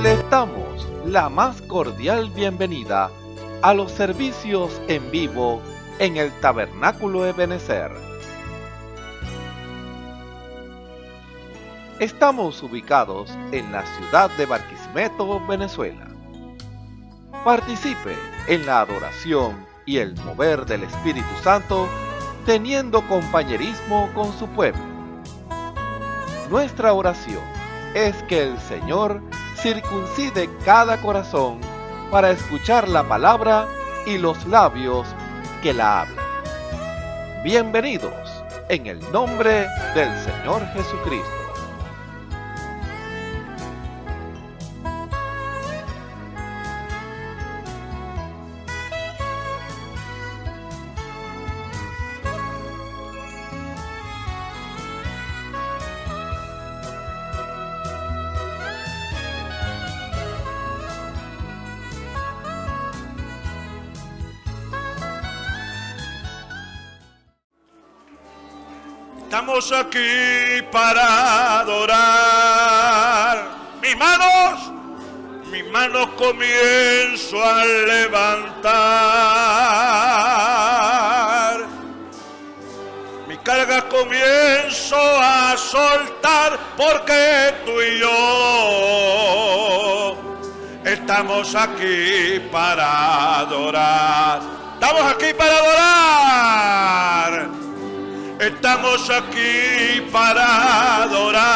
Les damos la más cordial bienvenida a los servicios en vivo en el Tabernáculo Ebenezer. Estamos ubicados en la ciudad de Barquisimeto, Venezuela. Participe en la adoración y el mover del Espíritu Santo, teniendo compañerismo con su pueblo. Nuestra oración es que el Señor circuncide cada corazón para escuchar la palabra y los labios que la hablan. Bienvenidos en el nombre del Señor Jesucristo. Estamos aquí para adorar. Mis manos comienzo a levantar. Mi carga comienzo a soltar, porque tú y yo estamos aquí para adorar. Estamos aquí para adorar. Estamos aquí para adorar.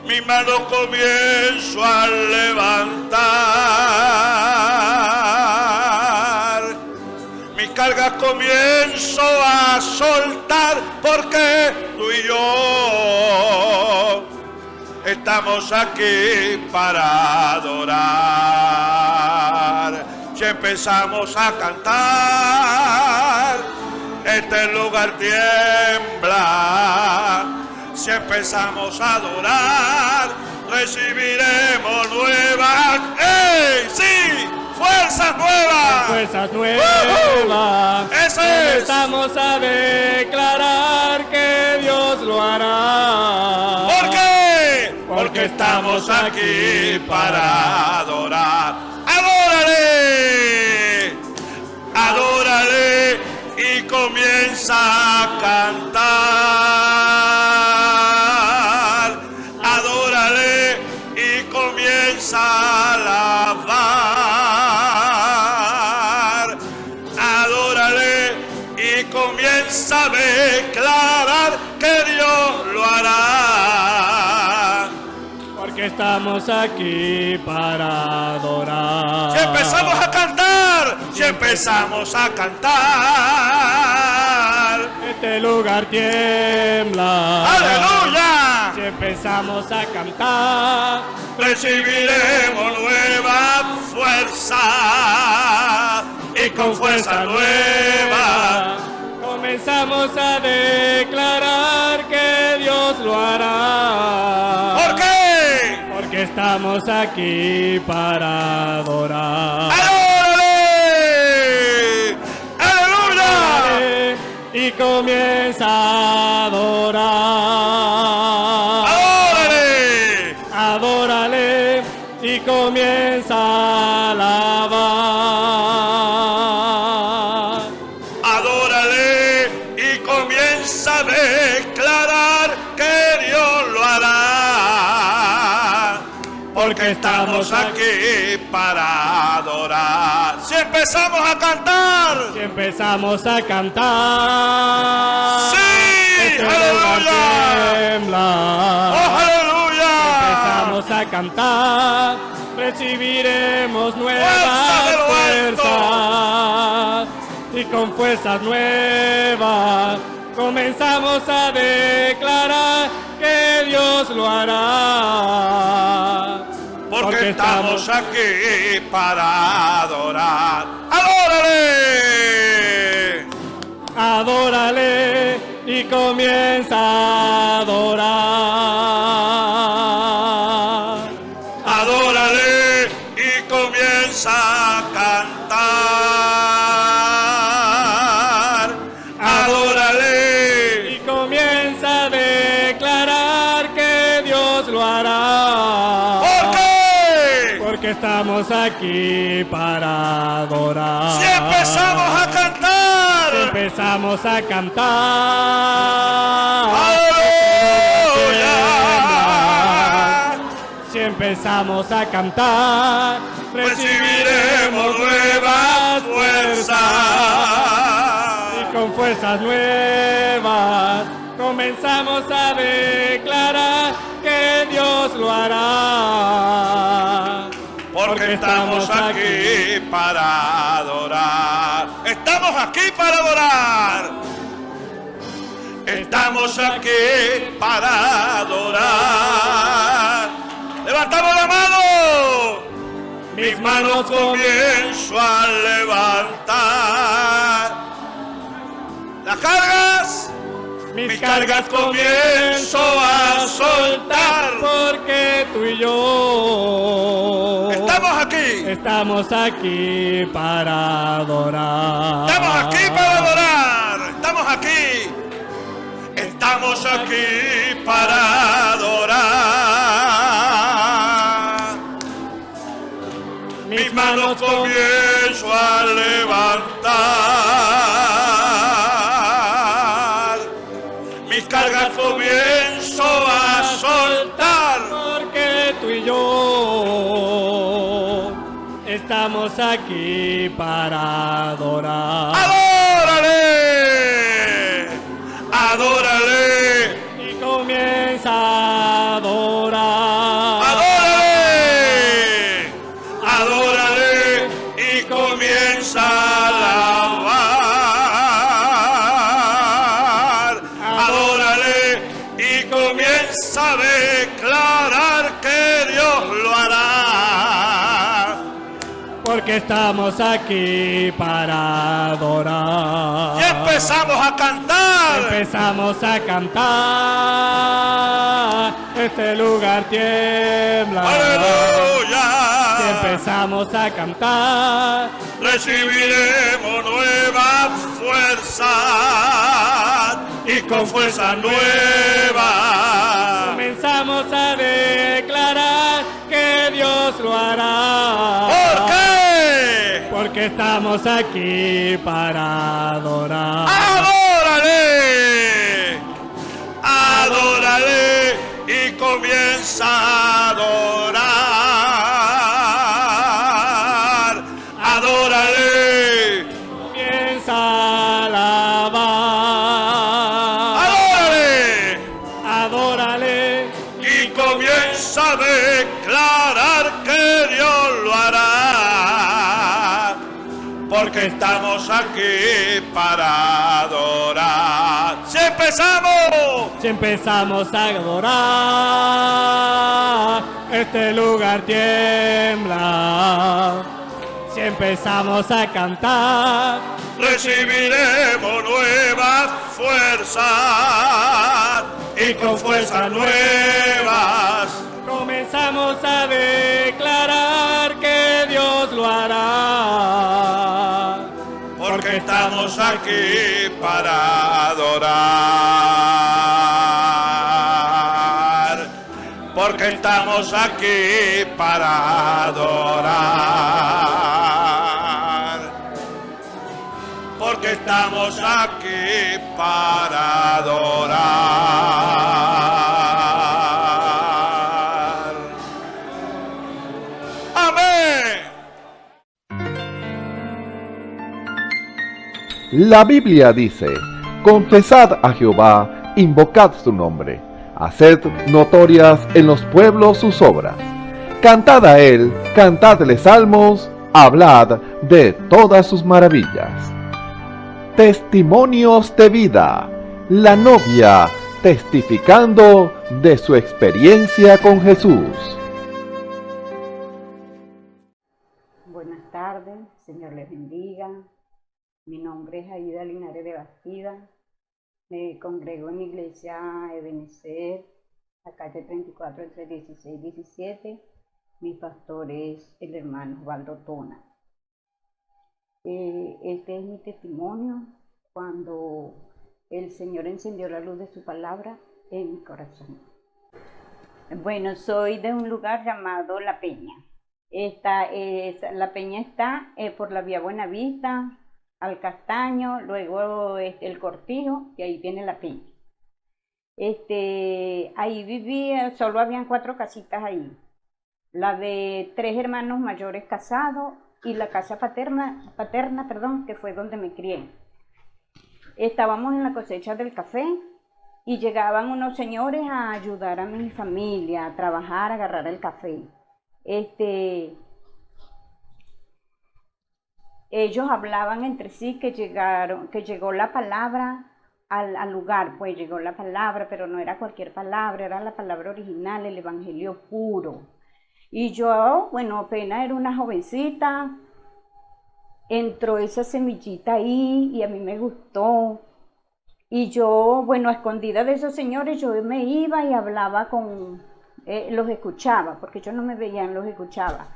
Mi mano comienzo a levantar. Mi carga comienzo a soltar, porque tú y yo estamos aquí para adorar. Si empezamos a cantar, este lugar tiembla. Si empezamos a adorar, recibiremos nuevas, ¡sí! ¡Fuerzas nuevas! ¡Fuerzas nuevas! ¡Eso es! Empezamos a declarar que Dios lo hará. ¿Por qué? Porque estamos aquí para adorar. ¡Adórale! Adórale y comienza a cantar. Adórale y comienza a alabar. Adórale y comienza a declarar que Dios lo hará. Porque estamos aquí para adorar. Si empezamos a cantar, si empezamos a cantar, este lugar tiembla. ¡Aleluya! Si empezamos a cantar, Recibiremos nueva fuerza, y con fuerza nueva comenzamos a declarar que Dios lo hará. ¿Por qué? Porque estamos aquí para adorar. ¡Adórale! ¡Aleluya! Y comienza a adorar. ¡Adórale! Adórale y comienza a alabar. Adórale y comienza a declarar que Dios lo hará. Porque estamos aquí para adorar. Si empezamos a cantar. Si empezamos a cantar. ¡Sí! Este lugar ¡Aleluya! tiembla. ¡Oh, aleluya! Empezamos a cantar, recibiremos ¡Fuerza de lo fuerzas, y con fuerzas nuevas comenzamos a declarar que Dios lo hará. Porque estamos aquí para adorar. ¡Adórale! Adórale y comienza a adorar. Adórale y comienza a cantar. Adórale Y comienza a declarar que porque estamos aquí para adorar. Si empezamos a cantar, Si empezamos a cantar, aleluya. si empezamos a cantar, Recibiremos nuevas fuerzas. y con fuerzas nuevas comenzamos a declarar que Dios lo hará. Porque estamos aquí para adorar. Estamos aquí para adorar. Estamos aquí para adorar. Levantamos la mano. Mis manos comienzo a levantar. Las cargas. Mis cargas comienzo a soltar. Porque tú y yo Estamos aquí para adorar. Estamos aquí para adorar. Estamos aquí para adorar. Mis manos comienzo a levantar. Mis cargas comienzo a soltar. Porque tú y yo estamos aquí para adorar. ¡Adórale! ¡Adórale! Y comienza a adorar. ¡Adórale! ¡Adórale! Y comienza a alabar. ¡Adórale! Y comienza a declarar que Dios lo hará. Porque estamos aquí para adorar. Y empezamos a cantar. Empezamos a cantar. Este lugar tiembla. ¡Aleluya! Y empezamos a cantar. Recibiremos nuevas fuerzas y con fuerza nueva. Comenzamos a declarar que Dios lo hará. ¿Por qué? Porque estamos aquí para adorar. ¡Adórale! ¡Adórale! Y comienza a adorar. ¡Adórale! Comienza a alabar. ¡Adórale! Adórale. Y comienza a declarar que Dios lo hará. Porque estamos aquí para adorar. ¡Si empezamos! Si empezamos a adorar, este lugar tiembla. Si empezamos a cantar, Recibiremos nuevas fuerzas y con fuerzas nuevas. comenzamos a declarar que Dios lo hará. Porque estamos aquí para adorar. Porque estamos aquí para adorar. Porque estamos aquí para adorar. Amén. La Biblia dice, confesad a Jehová, invocad su nombre, haced notorias en los pueblos sus obras. Cantad a él, cantadle salmos, hablad de todas sus maravillas. Testimonios de vida, la novia testificando de su experiencia con Jesús. Buenas tardes, Señor les bendiga. Mi nombre es Aida Linares de Bastida. Me congrego en la iglesia Ebenezer, la calle 34 entre 16 y 17. Mi pastor es el hermano Osvaldo Tona. Este es mi testimonio cuando el Señor encendió la luz de su palabra en mi corazón. Bueno, soy de un lugar llamado La Peña. La peña está por la vía Buenavista, al Castaño, luego el Cortijo, y ahí viene la peña. Ahí vivía, solo habían 4 casitas ahí. La de 3 hermanos mayores casados y la casa paterna, perdón, que fue donde me crié. Estábamos en la cosecha del café y llegaban unos señores a ayudar a mi familia, a trabajar, a agarrar el café. Ellos hablaban entre sí que llegó la palabra al lugar, pues llegó la palabra, pero no era cualquier palabra, era la palabra original, el evangelio puro. Y yo, bueno, apenas era una jovencita, entró esa semillita ahí y a mí me gustó. Y yo, bueno, a escondida de esos señores, yo me iba y hablaba los escuchaba, porque yo no me veían, los escuchaba.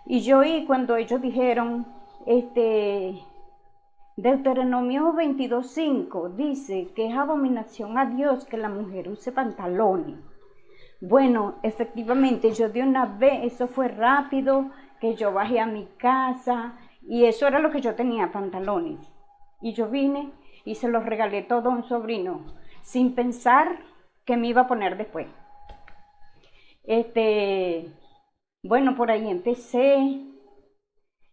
Y yo oí cuando ellos dijeron, Deuteronomio 22:5 dice que es abominación a Dios que la mujer use pantalones. Bueno, efectivamente, yo de una vez, eso fue rápido, que yo bajé a mi casa y eso era lo que yo tenía, pantalones. Y yo vine y se los regalé todo a un sobrino, sin pensar que me iba a poner después. Bueno, por ahí empecé,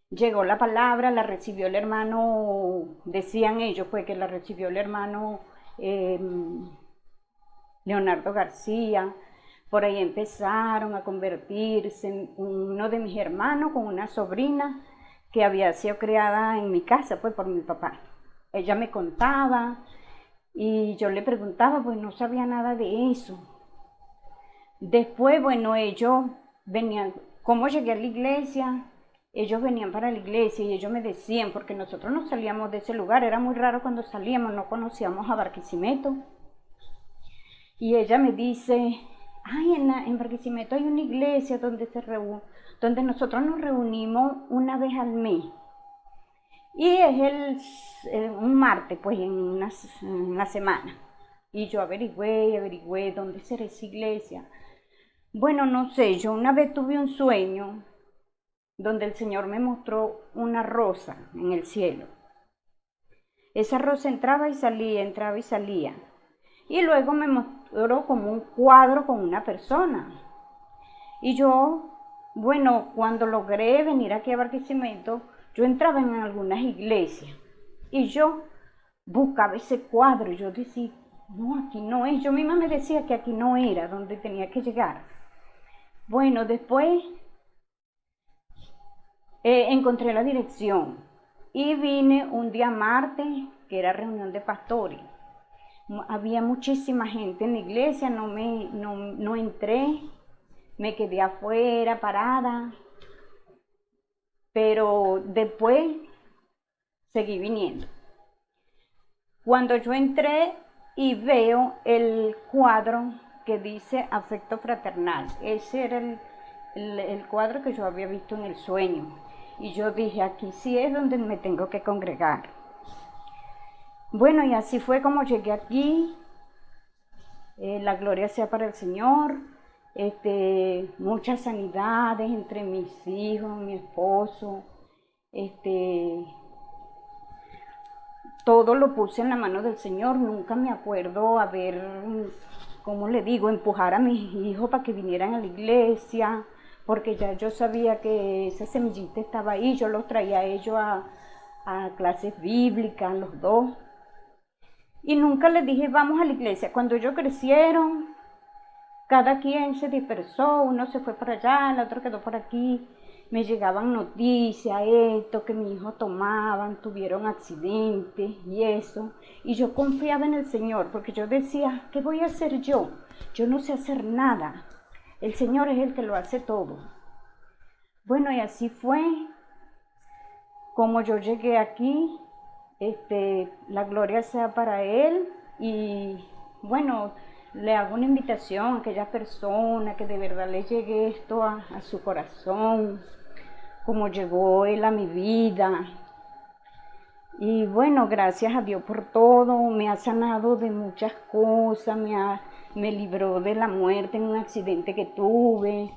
llegó la palabra, la recibió el hermano, decían ellos, pues que la recibió el hermano Leonardo García. Por ahí empezaron a convertirse uno de mis hermanos con una sobrina que había sido criada en mi casa, pues por mi papá. Ella me contaba y yo le preguntaba, pues no sabía nada de eso. Después, bueno, ellos venían, ¿cómo llegué a la iglesia? Ellos venían para la iglesia y ellos me decían, porque nosotros no salíamos de ese lugar, era muy raro cuando salíamos, no conocíamos a Barquisimeto. Y ella me dice, ay, en Barquisimeto hay una iglesia donde nosotros nos reunimos una vez al mes. Y es un martes, pues, en la semana. Y yo averigüé dónde será esa iglesia. Bueno, no sé, yo una vez tuve un sueño donde el Señor me mostró una rosa en el cielo. Esa rosa entraba y salía. Y luego me mostró como un cuadro con una persona. Y yo, bueno, cuando logré venir aquí a Barquisimeto, yo entraba en algunas iglesias y yo buscaba ese cuadro y yo decía, no, aquí no es. Yo misma me decía que aquí no era donde tenía que llegar. Bueno, después encontré la dirección y vine un día martes, que era reunión de pastores. Había muchísima gente en la iglesia, no entré, me quedé afuera parada, pero después seguí viniendo. Cuando yo entré y veo el cuadro que dice afecto fraternal, ese era el cuadro que yo había visto en el sueño. Y yo dije, aquí sí es donde me tengo que congregar. Bueno, y así fue como llegué aquí. La gloria sea para el Señor. Muchas sanidades entre mis hijos, mi esposo. Todo lo puse en la mano del Señor. Nunca me acuerdo ¿cómo le digo? Empujar a mis hijos para que vinieran a la iglesia, porque ya yo sabía que esa semillita estaba ahí. Yo los traía a ellos a clases bíblicas, los dos. Y nunca les dije, vamos a la iglesia. Cuando ellos crecieron, cada quien se dispersó, uno se fue para allá, el otro quedó por aquí. Me llegaban noticias, que mi hijo tomaban, tuvieron accidentes y eso. Y yo confiaba en el Señor, porque yo decía, ¿qué voy a hacer yo? Yo no sé hacer nada. El Señor es el que lo hace todo. Bueno, y así fue como yo llegué aquí. La gloria sea para Él. Y bueno, le hago una invitación a aquella persona que de verdad le llegue esto a su corazón, como llegó Él a mi vida. Y bueno, gracias a Dios por todo, me ha sanado de muchas cosas, me libró de la muerte en un accidente que tuve,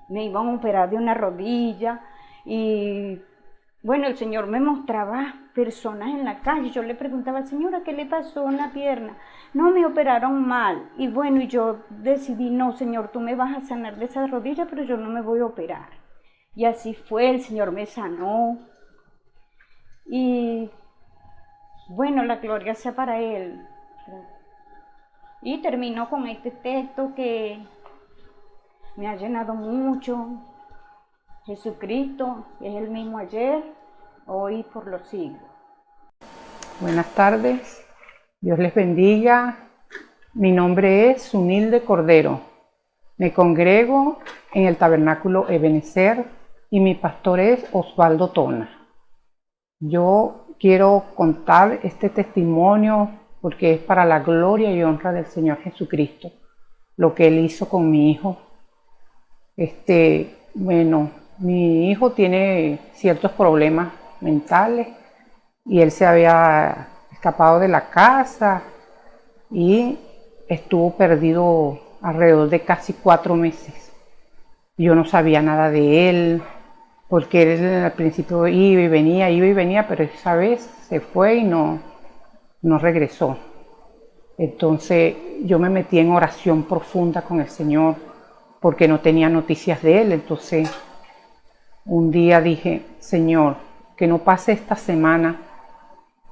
me iban a operar de una rodilla y bueno, el Señor me mostraba personas en la calle. Yo le preguntaba, señora, ¿qué le pasó en la pierna? No, me operaron mal. Y bueno, y yo decidí, no, Señor, tú me vas a sanar de esa rodilla, pero yo no me voy a operar. Y así fue, el Señor me sanó. Y bueno, la gloria sea para Él. Y termino con este texto que me ha llenado mucho. Jesucristo es el mismo ayer, hoy y por los siglos. Buenas tardes, Dios les bendiga. Mi nombre es Sunilde Cordero. Me congrego en el Tabernáculo Ebenecer y mi pastor es Osvaldo Tona. Yo quiero contar este testimonio porque es para la gloria y honra del Señor Jesucristo, lo que Él hizo con mi hijo. Mi hijo tiene ciertos problemas mentales y él se había escapado de la casa y estuvo perdido alrededor de casi 4 meses. Yo no sabía nada de él porque él al principio iba y venía, pero esa vez se fue y no regresó. Entonces yo me metí en oración profunda con el Señor porque no tenía noticias de él. Entonces un día dije, Señor, que no pase esta semana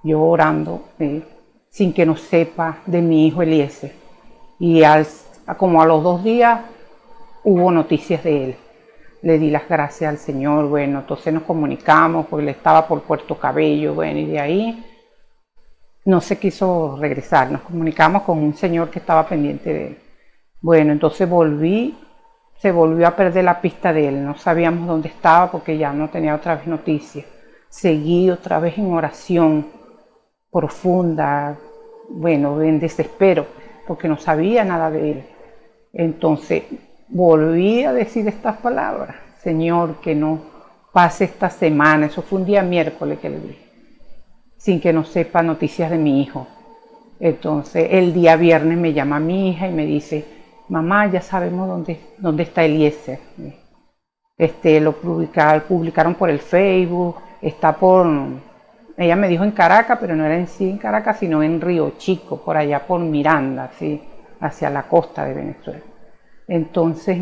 yo orando sin que no sepa de mi hijo Eliezer. Y como a los 2 días hubo noticias de él. Le di las gracias al Señor. Bueno, entonces nos comunicamos porque él estaba por Puerto Cabello. Bueno, y de ahí no se quiso regresar. Nos comunicamos con un señor que estaba pendiente de él. Bueno, entonces se volvió a perder la pista de él. No sabíamos dónde estaba porque ya no tenía otra vez noticias. Seguí otra vez en oración profunda, bueno, en desespero, porque no sabía nada de él. Entonces volví a decir estas palabras, Señor, que no pase esta semana. Eso fue un día miércoles que le dije, sin que no sepa noticias de mi hijo. Entonces el día viernes me llama mi hija y me dice, mamá, ya sabemos dónde está Eliezer. Lo publicaron por el Facebook, ella me dijo en Caracas, pero no era en sí en Caracas, sino en Río Chico, por allá por Miranda, así, hacia la costa de Venezuela. Entonces,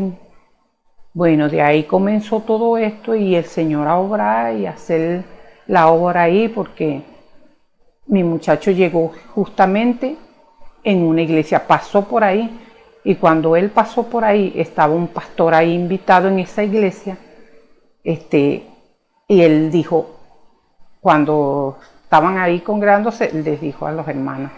bueno, de ahí comenzó todo esto y el Señor a obrar y a hacer la obra ahí, porque mi muchacho llegó justamente en una iglesia, pasó por ahí. Y cuando él pasó por ahí, estaba un pastor ahí invitado en esa iglesia, y él dijo, cuando estaban ahí congregándose, les dijo a los hermanos,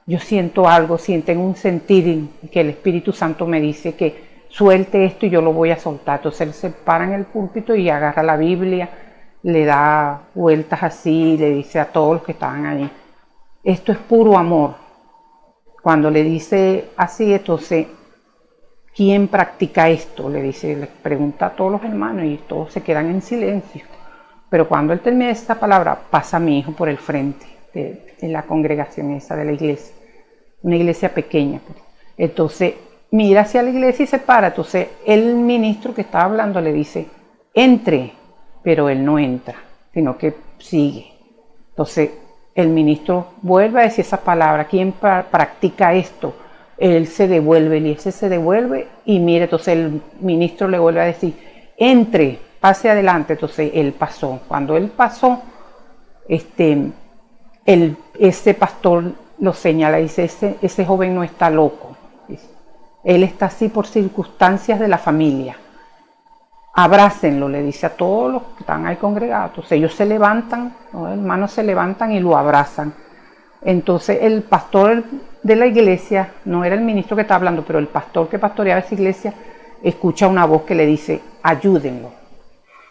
yo siento algo, sienten un sentir que el Espíritu Santo me dice que suelte esto y yo lo voy a soltar. Entonces él se para en el púlpito y agarra la Biblia, le da vueltas así, y le dice a todos los que estaban ahí, esto es puro amor. Cuando le dice así, entonces, ¿quién practica esto? Le pregunta a todos los hermanos y todos se quedan en silencio. Pero cuando él termina esta palabra, pasa mi hijo por el frente de la congregación esa de la iglesia, una iglesia pequeña. Entonces, mira hacia la iglesia y se para. Entonces, el ministro que estaba hablando le dice, entre, pero él no entra, sino que sigue. Entonces, el ministro vuelve a decir esa palabra, ¿quién practica esto? Él se devuelve, Eliezer se devuelve y mire, entonces el ministro le vuelve a decir, entre, pase adelante. Entonces él pasó. Cuando él pasó, ese pastor lo señala, dice, ese joven no está loco. Dice, él está así por circunstancias de la familia. Abrácenlo, le dice a todos los que están ahí congregados. Entonces ellos se levantan, los hermanos se levantan y lo abrazan. Entonces el pastor de la iglesia, no era el ministro que estaba hablando, pero el pastor que pastoreaba esa iglesia, escucha una voz que le dice, ayúdenlo.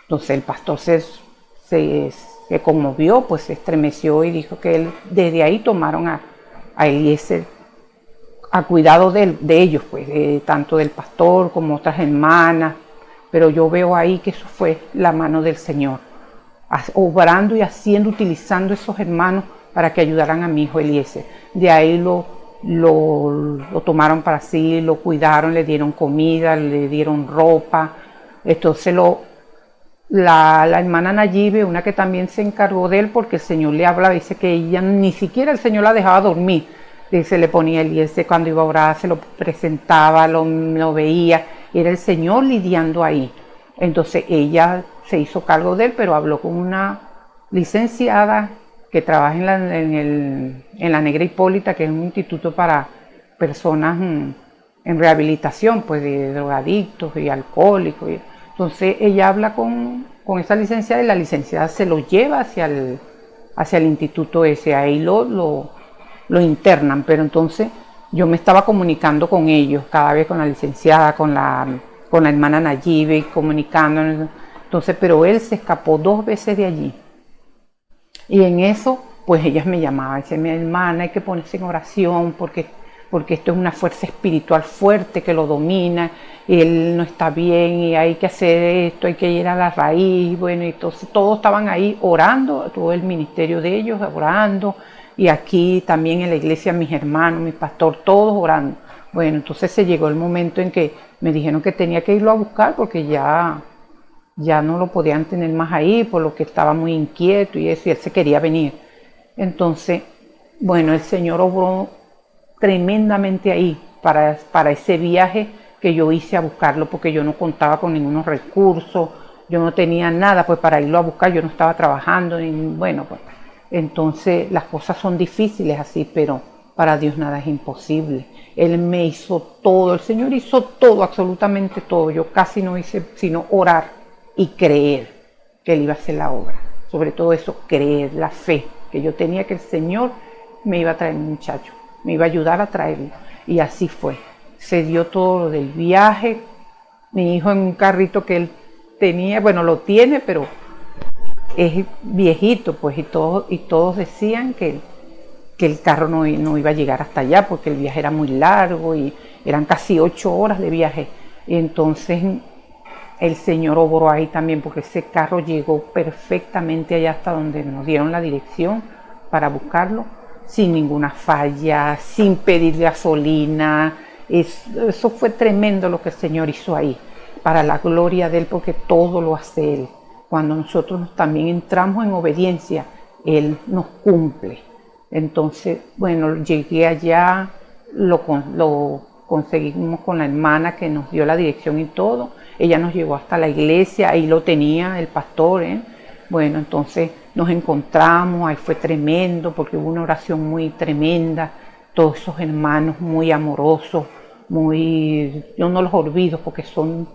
Entonces el pastor se conmovió, pues se estremeció y dijo que desde ahí tomaron a Eliezer a cuidado de ellos, pues, tanto del pastor como otras hermanas. Pero yo veo ahí que eso fue la mano del Señor, obrando y haciendo, utilizando esos hermanos para que ayudaran a mi hijo Eliezer. De ahí lo tomaron para sí, lo cuidaron, le dieron comida, le dieron ropa, Entonces la hermana Nayibe, una que también se encargó de él, porque el Señor le hablaba, dice que ella ni siquiera el Señor la dejaba dormir. Se le ponía el IS cuando iba a orar, se lo presentaba, lo veía, era el Señor lidiando ahí. Entonces ella se hizo cargo de él, pero habló con una licenciada que trabaja en la Negra Hipólita, que es un instituto para personas en rehabilitación, pues de drogadictos y alcohólicos. Entonces ella habla con esa licenciada y la licenciada se lo lleva hacia el instituto ese, ahí lo internan, pero entonces yo me estaba comunicando con ellos, cada vez con la licenciada, con la hermana Nayibe, comunicando, entonces, pero él se escapó 2 veces de allí, y en eso, pues ellas me llamaban, decían, mi hermana, hay que ponerse en oración, porque esto es una fuerza espiritual fuerte que lo domina, y él no está bien, y hay que hacer esto, hay que ir a la raíz, bueno, y entonces todos estaban ahí orando, todo el ministerio de ellos orando, y aquí también en la iglesia mis hermanos, mi pastor, todos orando. Bueno, entonces se llegó el momento en que me dijeron que tenía que irlo a buscar porque ya no lo podían tener más ahí, por lo que estaba muy inquieto y eso, y él se quería venir. Entonces, bueno, el Señor obró tremendamente ahí para ese viaje que yo hice a buscarlo, porque yo no contaba con ningunos recursos, yo no tenía nada pues para irlo a buscar, yo no estaba trabajando, bueno, pues entonces las cosas son difíciles así, pero para Dios nada es imposible. Él me hizo todo, el Señor hizo todo, absolutamente todo. Yo casi no hice sino orar y creer que Él iba a hacer la obra. Sobre todo eso, creer, la fe, que yo tenía que el Señor me iba a traer un muchacho, me iba a ayudar a traerlo. Y así fue. Se dio todo lo del viaje. Mi hijo en un carrito que él tenía, bueno, lo tiene, pero es viejito, pues, y todos decían que el carro no iba a llegar hasta allá porque el viaje era muy largo y eran casi 8 horas de viaje. Y entonces el Señor obró ahí también, porque ese carro llegó perfectamente allá hasta donde nos dieron la dirección para buscarlo, sin ninguna falla, sin pedir gasolina. Eso fue tremendo lo que el Señor hizo ahí, para la gloria de Él, porque todo lo hace Él. Cuando nosotros también entramos en obediencia, Él nos cumple. Entonces, bueno, llegué allá, lo conseguimos con la hermana que nos dio la dirección y todo. Ella nos llevó hasta la iglesia, ahí lo tenía el pastor, ¿eh? Bueno, entonces nos encontramos, ahí fue tremendo, porque hubo una oración muy tremenda, todos esos hermanos muy amorosos, yo no los olvido porque son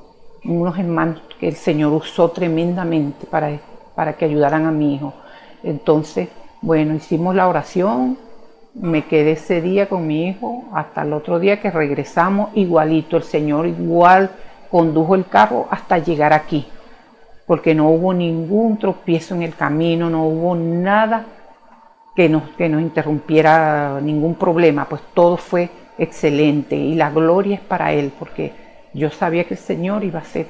unos hermanos que el Señor usó tremendamente para que ayudaran a mi hijo. Entonces, bueno, hicimos la oración, me quedé ese día con mi hijo hasta el otro día que regresamos, igualito, el Señor igual condujo el carro hasta llegar aquí, porque no hubo ningún tropiezo en el camino, no hubo nada que nos interrumpiera, ningún problema, pues todo fue excelente y la gloria es para Él, porque yo sabía que el Señor iba a hacer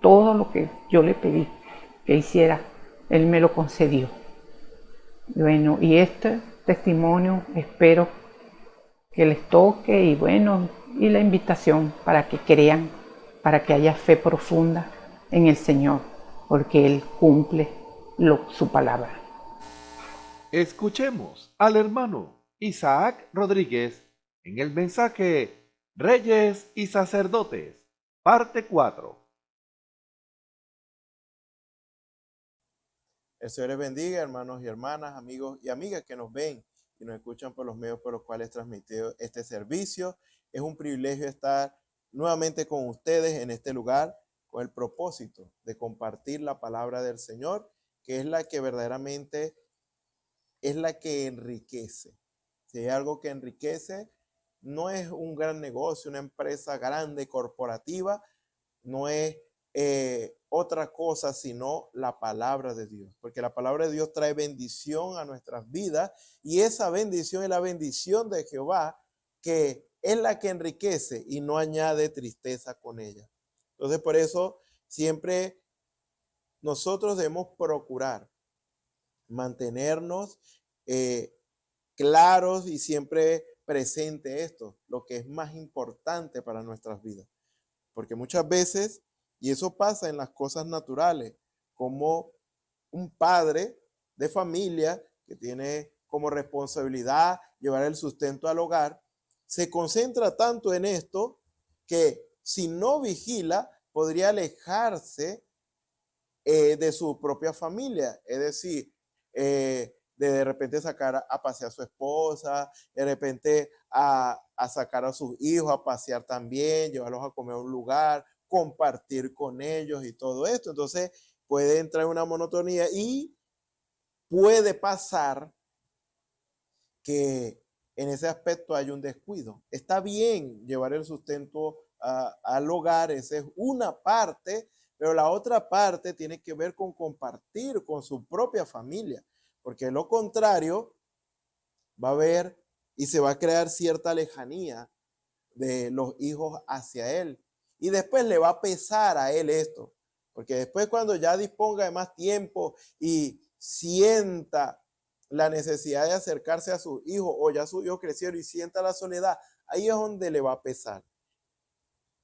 todo lo que yo le pedí que hiciera, Él me lo concedió. Bueno, y este testimonio espero que les toque y bueno, y la invitación para que crean, para que haya fe profunda en el Señor, porque Él cumple su palabra. Escuchemos al hermano Isaac Rodríguez en el mensaje Reyes y Sacerdotes, parte 4. El Señor les bendiga, hermanos y hermanas, amigos y amigas que nos ven y nos escuchan por los medios por los cuales transmitido este servicio. Es un privilegio estar nuevamente con ustedes en este lugar con el propósito de compartir la palabra del Señor, que es la que verdaderamente es la que enriquece. Si hay algo que enriquece, no es un gran negocio, una empresa grande, corporativa, no es otra cosa sino la palabra de Dios, porque la palabra de Dios trae bendición a nuestras vidas y esa bendición es la bendición de Jehová, que es la que enriquece y no añade tristeza con ella. Entonces, por eso siempre nosotros debemos procurar mantenernos claros y siempre presente esto, lo que es más importante para nuestras vidas, porque muchas veces Y eso pasa en las cosas naturales, como un padre de familia que tiene como responsabilidad llevar el sustento al hogar, se concentra tanto en esto que si no vigila, podría alejarse de su propia familia. Es decir, de repente sacar a pasear a su esposa, de repente a sacar a sus hijos a pasear también, llevarlos a comer a un lugar, compartir con ellos y todo esto. Entonces puede entrar en una monotonía y puede pasar que en ese aspecto hay un descuido. Está bien llevar el sustento al hogar, esa es una parte, pero la otra parte tiene que ver con compartir con su propia familia, porque de lo contrario va a haber y se va a crear cierta lejanía de los hijos hacia él. Y después le va a pesar a él esto, porque después cuando ya disponga de más tiempo y sienta la necesidad de acercarse a sus hijos, o ya sus hijos crecieron y sienta la soledad, ahí es donde le va a pesar.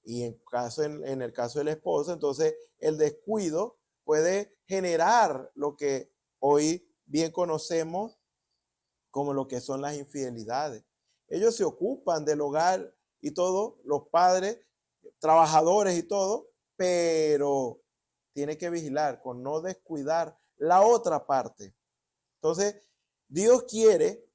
Y en el caso del esposo, entonces el descuido puede generar lo que hoy bien conocemos como lo que son las infidelidades. Ellos se ocupan del hogar y todo, los padres, trabajadores y todo, pero tiene que vigilar con no descuidar la otra parte. Entonces, Dios quiere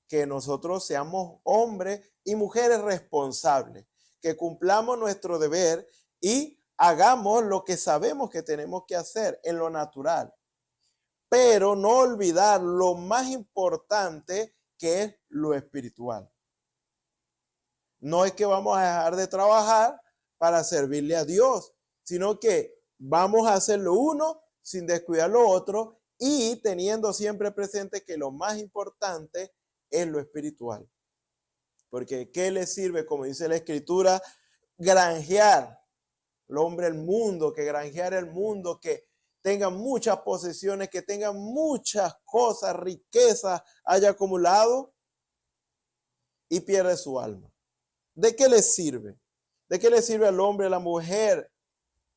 que nosotros seamos hombres y mujeres responsables, que cumplamos nuestro deber y hagamos lo que sabemos que tenemos que hacer en lo natural, pero no olvidar lo más importante, que es lo espiritual. No es que vamos a dejar de trabajar para servirle a Dios, sino que vamos a hacer lo uno sin descuidar lo otro y teniendo siempre presente que lo más importante es lo espiritual. Porque ¿qué le sirve, como dice la Escritura, granjear el hombre el mundo, que granjear el mundo, que tenga muchas posesiones, que tenga muchas cosas, riquezas haya acumulado y pierde su alma? ¿De qué le sirve? ¿De qué le sirve al hombre, a la mujer,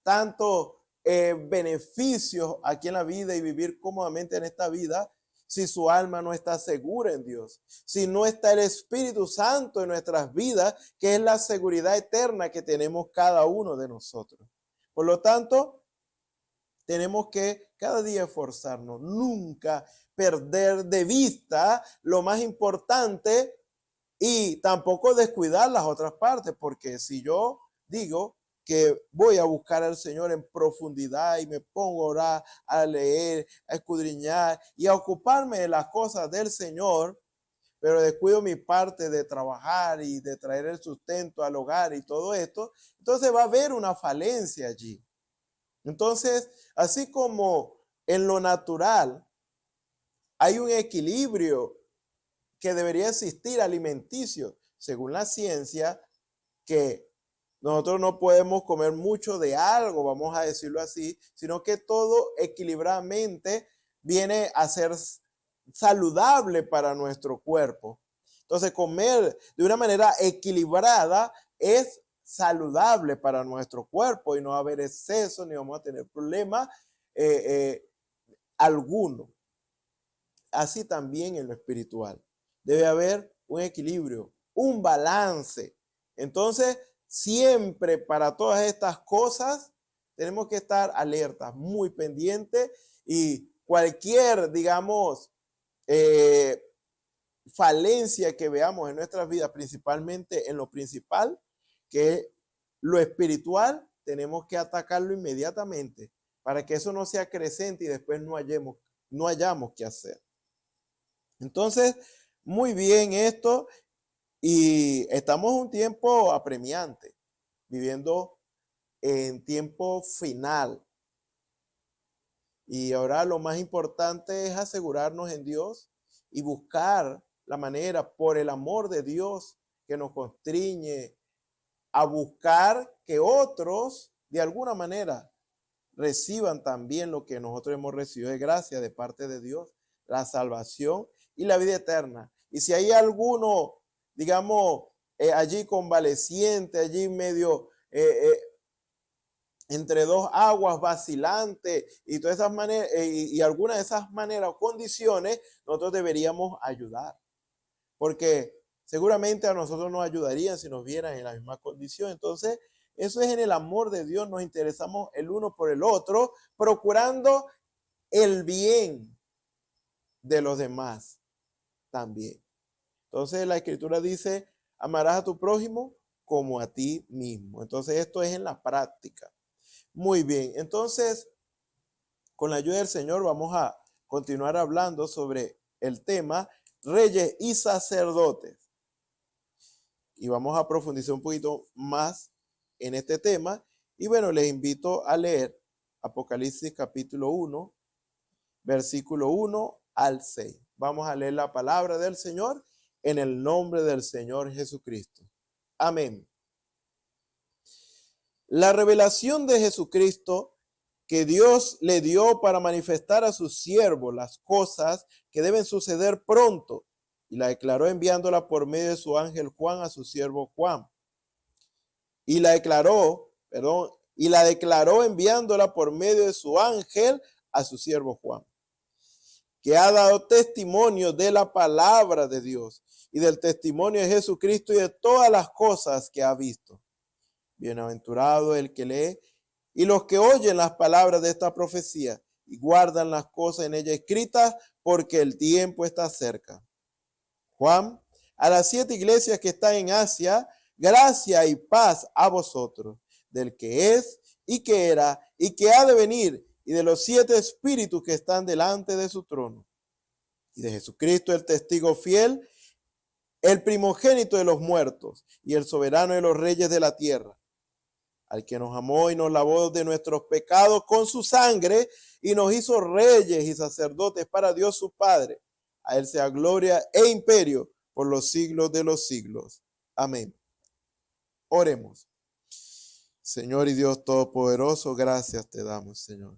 tanto beneficios aquí en la vida y vivir cómodamente en esta vida, si su alma no está segura en Dios? Si no está el Espíritu Santo en nuestras vidas, que es la seguridad eterna que tenemos cada uno de nosotros. Por lo tanto, tenemos que cada día esforzarnos, nunca perder de vista lo más importante y tampoco descuidar las otras partes, porque si yo digo que voy a buscar al Señor en profundidad y me pongo a orar, a leer, a escudriñar y a ocuparme de las cosas del Señor, pero descuido mi parte de trabajar y de traer el sustento al hogar y todo esto, entonces va a haber una falencia allí. Entonces, así como en lo natural hay un equilibrio que debería existir alimenticio, según la ciencia, que nosotros no podemos comer mucho de algo, vamos a decirlo así, sino que todo equilibradamente viene a ser saludable para nuestro cuerpo. Entonces, comer de una manera equilibrada es saludable para nuestro cuerpo y no va a haber exceso ni vamos a tener problemas alguno. Así también en lo espiritual. Debe haber un equilibrio, un balance. Entonces, siempre para todas estas cosas tenemos que estar alertas, muy pendientes, y cualquier, digamos, falencia que veamos en nuestras vidas, principalmente en lo principal, que es lo espiritual, tenemos que atacarlo inmediatamente para que eso no sea creciente y después no hayamos qué hacer. Entonces, muy bien esto, y estamos en un tiempo apremiante, viviendo en tiempo final. Y ahora lo más importante es asegurarnos en Dios y buscar la manera, por el amor de Dios, que nos constriñe a buscar que otros, de alguna manera, reciban también lo que nosotros hemos recibido de gracia de parte de Dios, la salvación y la vida eterna. Y si hay alguno, digamos, allí convaleciente, allí medio entre dos aguas vacilantes y todas esas maneras, y algunas de esas maneras o condiciones, nosotros deberíamos ayudar. Porque seguramente a nosotros nos ayudarían si nos vieran en la misma condición. Entonces, eso es en el amor de Dios, nos interesamos el uno por el otro, procurando el bien de los demás también. Entonces, la Escritura dice, amarás a tu prójimo como a ti mismo. Entonces, esto es en la práctica. Muy bien, entonces, con la ayuda del Señor vamos a continuar hablando sobre el tema reyes y sacerdotes. Y vamos a profundizar un poquito más en este tema. Y bueno, les invito a leer Apocalipsis capítulo 1, versículo 1 al 6. Vamos a leer la palabra del Señor en el nombre del Señor Jesucristo. Amén. La revelación de Jesucristo que Dios le dio para manifestar a sus siervos las cosas que deben suceder pronto, y la declaró enviándola por medio de su ángel Juan a su siervo Juan. Y la declaró enviándola por medio de su ángel a su siervo Juan, que ha dado testimonio de la palabra de Dios y del testimonio de Jesucristo y de todas las cosas que ha visto. Bienaventurado el que lee y los que oyen las palabras de esta profecía y guardan las cosas en ella escritas, porque el tiempo está cerca. Juan, a las 7 iglesias que están en Asia, gracia y paz a vosotros, del que es y que era y que ha de venir, y de los 7 espíritus que están delante de su trono, y de Jesucristo el testigo fiel, el primogénito de los muertos y el soberano de los reyes de la tierra, al que nos amó y nos lavó de nuestros pecados con su sangre y nos hizo reyes y sacerdotes para Dios su Padre. A él sea gloria e imperio por los siglos de los siglos. Amén. Oremos. Señor y Dios Todopoderoso, gracias te damos, Señor.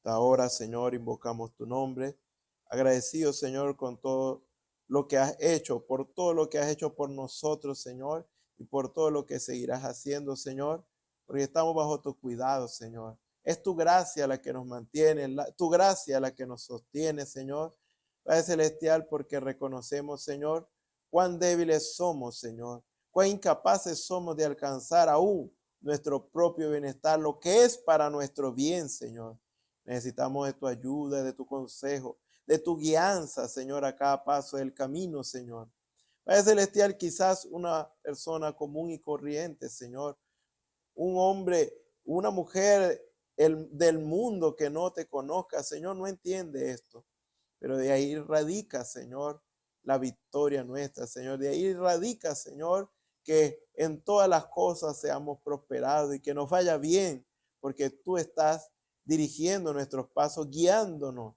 Ahora, Señor, invocamos tu nombre. Agradecido, Señor, con todo lo que has hecho, por todo lo que has hecho por nosotros, Señor, y por todo lo que seguirás haciendo, Señor, porque estamos bajo tu cuidado, Señor. Es tu gracia la que nos mantiene, tu gracia la que nos sostiene, Señor. Padre Celestial, porque reconocemos, Señor, cuán débiles somos, Señor, cuán incapaces somos de alcanzar aún nuestro propio bienestar, lo que es para nuestro bien, Señor. Necesitamos de tu ayuda, de tu consejo, de tu guianza, Señor, a cada paso del camino, Señor. Padre Celestial, quizás una persona común y corriente, Señor, un hombre, una mujer del mundo que no te conozca, Señor, no entiende esto, pero de ahí radica, Señor, la victoria nuestra, Señor. De ahí radica, Señor, que en todas las cosas seamos prosperados y que nos vaya bien, porque tú estás dirigiendo nuestros pasos, guiándonos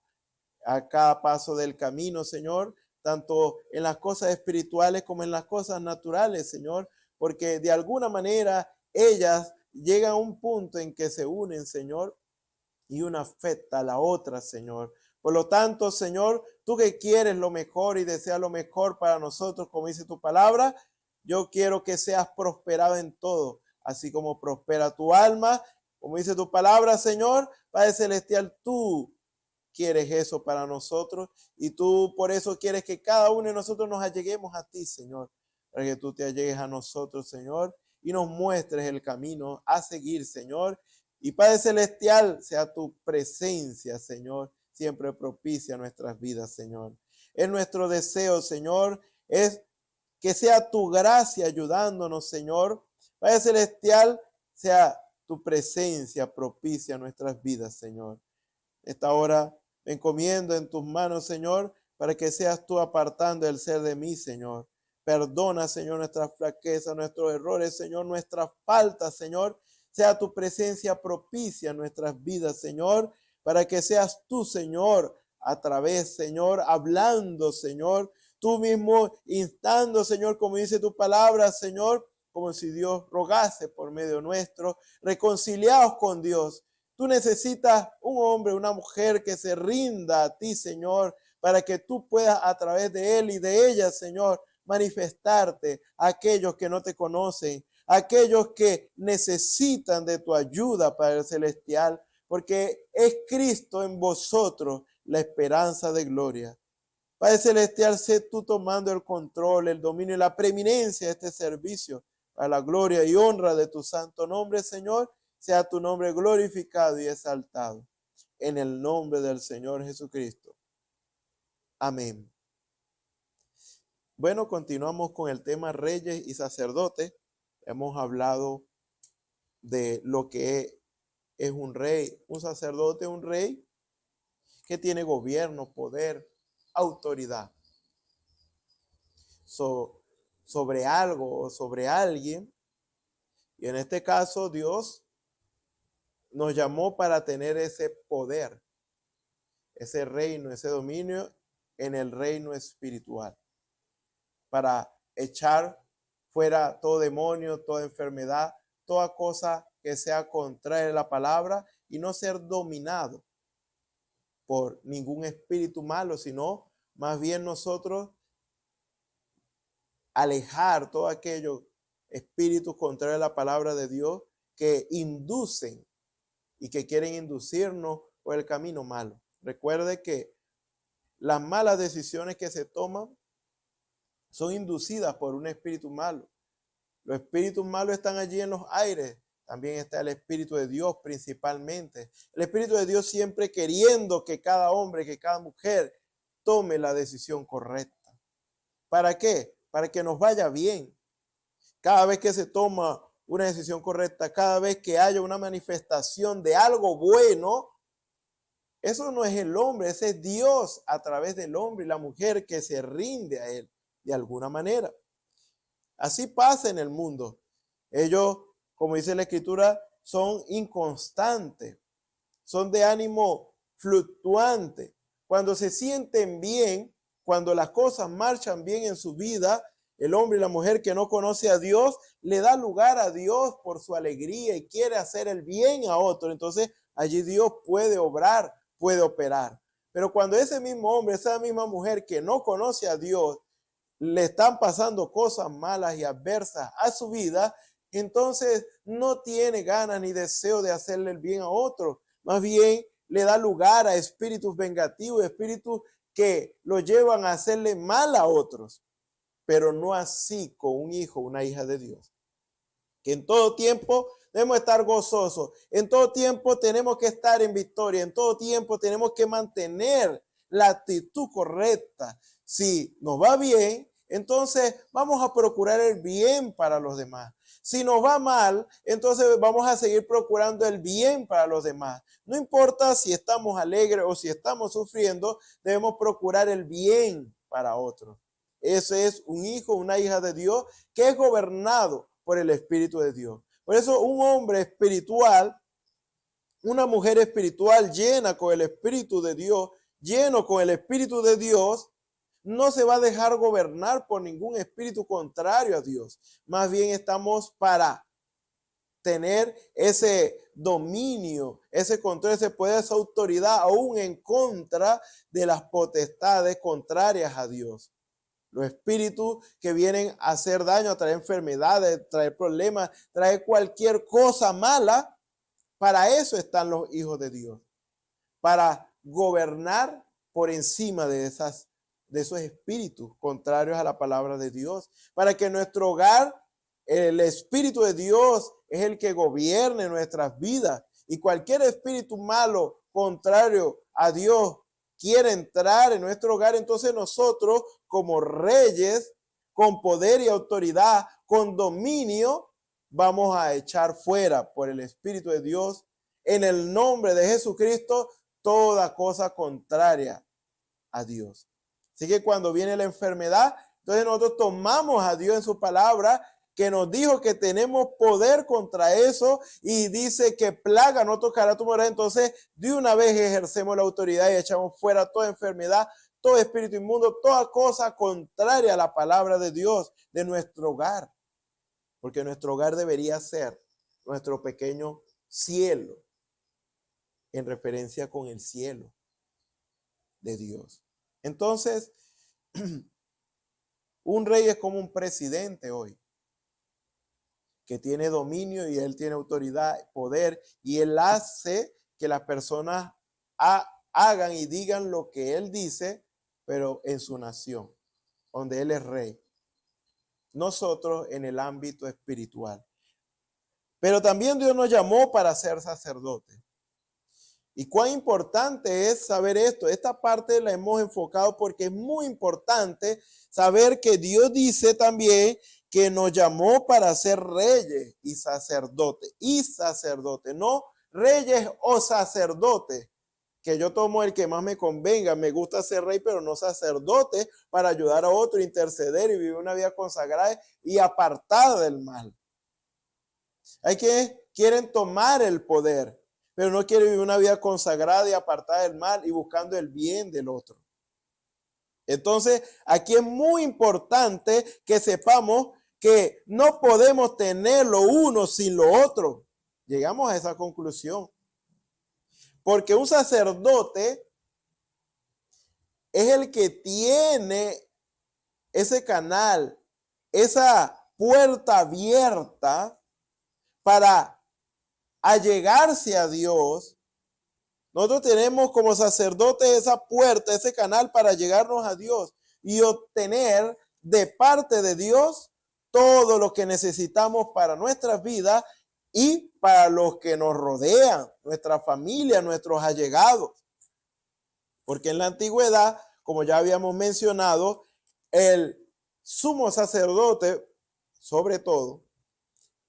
a cada paso del camino, Señor, tanto en las cosas espirituales como en las cosas naturales, Señor, porque de alguna manera ellas llegan a un punto en que se unen, Señor, y una afecta a la otra, Señor. Por lo tanto, Señor, tú que quieres lo mejor y deseas lo mejor para nosotros, como dice tu palabra, yo quiero que seas prosperado en todo, así como prospera tu alma, como dice tu palabra, Señor. Padre Celestial, tú quieres eso para nosotros y tú por eso quieres que cada uno de nosotros nos alleguemos a ti, Señor, para que tú te allegues a nosotros, Señor, y nos muestres el camino a seguir, Señor. Y Padre Celestial, sea tu presencia, Señor, siempre propicia nuestras vidas, Señor. Es nuestro deseo, Señor, es que sea tu gracia ayudándonos, Señor. Padre Celestial, sea tu presencia propicia nuestras vidas, Señor. Esta hora me encomiendo en tus manos, Señor, para que seas tú apartando el ser de mí, Señor. Perdona, Señor, nuestras flaquezas, nuestros errores, Señor, nuestras faltas, Señor. Sea tu presencia propicia en nuestras vidas, Señor, para que seas tú, Señor, a través, Señor, hablando, Señor, tú mismo instando, Señor, como dice tu palabra, Señor, como si Dios rogase por medio nuestro, reconciliados con Dios. Tú necesitas un hombre, una mujer que se rinda a ti, Señor, para que tú puedas a través de él y de ella, Señor, manifestarte a aquellos que no te conocen, aquellos que necesitan de tu ayuda, Padre Celestial, porque es Cristo en vosotros la esperanza de gloria. Padre Celestial, sé tú tomando el control, el dominio y la preeminencia de este servicio, a la gloria y honra de tu santo nombre, Señor, sea tu nombre glorificado y exaltado. En el nombre del Señor Jesucristo. Amén. Bueno, continuamos con el tema reyes y sacerdotes. Hemos hablado de lo que es un rey, un sacerdote, un rey que tiene gobierno, poder, autoridad sobre algo o sobre alguien. Y en este caso Dios nos llamó para tener ese poder, ese reino, ese dominio en el reino espiritual, para echar fuera todo demonio, toda enfermedad, toda cosa que sea contraria a la palabra y no ser dominado por ningún espíritu malo, sino más bien nosotros alejar todo aquello espíritus contrarios a la palabra de Dios que inducen y que quieren inducirnos por el camino malo. Recuerde que las malas decisiones que se toman son inducidas por un espíritu malo. Los espíritus malos están allí en los aires. También está el Espíritu de Dios principalmente. El Espíritu de Dios siempre queriendo que cada hombre, que cada mujer tome la decisión correcta. ¿Para qué? Para que nos vaya bien. Cada vez que se toma una decisión correcta, cada vez que haya una manifestación de algo bueno, eso no es el hombre, ese es Dios a través del hombre y la mujer que se rinde a él de alguna manera. Así pasa en el mundo. Ellos, como dice la Escritura, son inconstantes, son de ánimo fluctuante. Cuando se sienten bien, cuando las cosas marchan bien en su vida, el hombre y la mujer que no conoce a Dios le da lugar a Dios por su alegría y quiere hacer el bien a otro. Entonces allí Dios puede obrar, puede operar. Pero cuando ese mismo hombre, esa misma mujer que no conoce a Dios, le están pasando cosas malas y adversas a su vida, entonces no tiene ganas ni deseo de hacerle el bien a otro. Más bien le da lugar a espíritus vengativos, espíritus que lo llevan a hacerle mal a otros. Pero no así con un hijo, una hija de Dios. Que en todo tiempo debemos estar gozosos. En todo tiempo tenemos que estar en victoria. En todo tiempo tenemos que mantener la actitud correcta. Si nos va bien, entonces vamos a procurar el bien para los demás. Si nos va mal, entonces vamos a seguir procurando el bien para los demás. No importa si estamos alegres o si estamos sufriendo, debemos procurar el bien para otros. Ese es un hijo, una hija de Dios que es gobernado por el Espíritu de Dios. Por eso un hombre espiritual, una mujer espiritual llena con el Espíritu de Dios, lleno con el Espíritu de Dios, no se va a dejar gobernar por ningún espíritu contrario a Dios. Más bien estamos para tener ese dominio, ese control, ese poder, esa autoridad, aún en contra de las potestades contrarias a Dios. Los espíritus que vienen a hacer daño, a traer enfermedades, traer problemas, traer cualquier cosa mala, para eso están los hijos de Dios. Para gobernar por encima de esos espíritus contrarios a la palabra de Dios. Para que en nuestro hogar el Espíritu de Dios es el que gobierne nuestras vidas. Y cualquier espíritu malo contrario a Dios quiere entrar en nuestro hogar, entonces nosotros como reyes, con poder y autoridad, con dominio, vamos a echar fuera por el Espíritu de Dios, en el nombre de Jesucristo, toda cosa contraria a Dios. Así que cuando viene la enfermedad, entonces nosotros tomamos a Dios en su palabra, que nos dijo que tenemos poder contra eso y dice que plaga no tocará tu morada. Entonces de una vez ejercemos la autoridad y echamos fuera toda enfermedad, todo espíritu inmundo, toda cosa contraria a la palabra de Dios de nuestro hogar. Porque nuestro hogar debería ser nuestro pequeño cielo, en referencia con el cielo de Dios. Entonces, un rey es como un presidente hoy. que tiene dominio y él tiene autoridad, poder, y él hace que las personas hagan y digan lo que él dice, pero en su nación, donde él es rey. Nosotros en el ámbito espiritual. Pero también Dios nos llamó para ser sacerdotes. Y cuán importante es saber esto. Esta parte la hemos enfocado porque es muy importante saber que Dios dice también que nos llamó para ser reyes y sacerdotes. Y sacerdotes, no reyes o sacerdotes, que yo tomo el que más me convenga. Me gusta ser rey, pero no sacerdote, para ayudar a otro, interceder y vivir una vida consagrada y apartada del mal. Hay que quieren tomar el poder, pero no quieren vivir una vida consagrada y apartada del mal y buscando el bien del otro. Entonces, aquí es muy importante que sepamos que no podemos tener lo uno sin lo otro. Llegamos a esa conclusión. Porque un sacerdote es el que tiene ese canal, esa puerta abierta para allegarse a Dios. Nosotros tenemos como sacerdotes esa puerta, ese canal para llegarnos a Dios y obtener de parte de Dios todo lo que necesitamos para nuestras vidas y para los que nos rodean, nuestra familia, nuestros allegados. Porque en la antigüedad, como ya habíamos mencionado, el sumo sacerdote, sobre todo,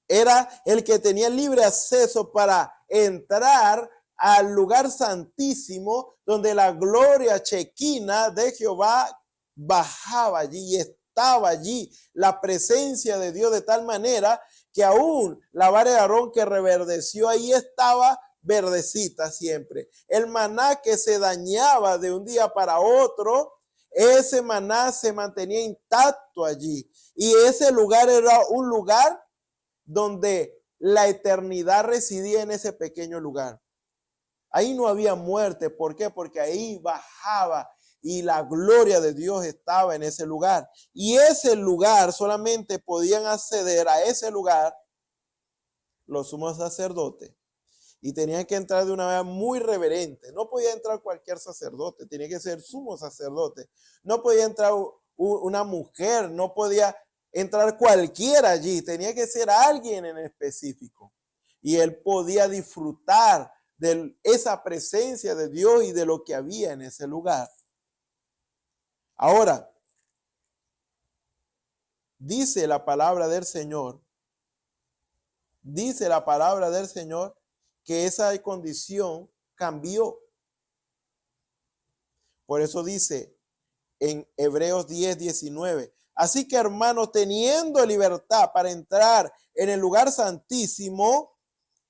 era el que tenía libre acceso para entrar al lugar santísimo, donde la gloria chequina de Jehová bajaba allí y estaba allí la presencia de Dios, de tal manera que aún la vara de Aarón que reverdeció ahí estaba verdecita siempre. El maná que se dañaba de un día para otro, ese maná se mantenía intacto allí. Y ese lugar era un lugar donde la eternidad residía en ese pequeño lugar. Ahí no había muerte. ¿Por qué? Porque ahí bajaba y la gloria de Dios estaba en ese lugar. Y ese lugar solamente podían acceder a ese lugar los sumos sacerdotes. Y tenían que entrar de una manera muy reverente. No podía entrar cualquier sacerdote, tenía que ser sumo sacerdote. No podía entrar una mujer, no podía entrar cualquiera allí, tenía que ser alguien en específico. Y él podía disfrutar de esa presencia de Dios y de lo que había en ese lugar. Ahora, dice la palabra del Señor, que esa condición cambió. Por eso dice en Hebreos 10:19, así que hermanos, teniendo libertad para entrar en el lugar santísimo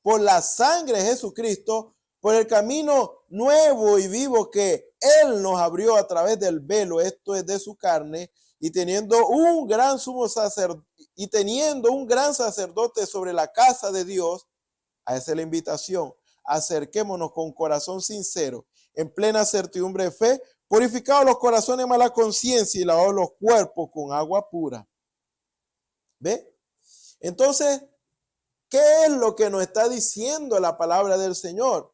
por la sangre de Jesucristo, por el camino nuevo y vivo que Él nos abrió a través del velo, esto es de su carne, y teniendo un gran sacerdote sobre la casa de Dios, a esa es la invitación, acerquémonos con corazón sincero, en plena certidumbre de fe, purificados los corazones de mala conciencia y lavados los cuerpos con agua pura. ¿Ve? Entonces, ¿qué es lo que nos está diciendo la palabra del Señor?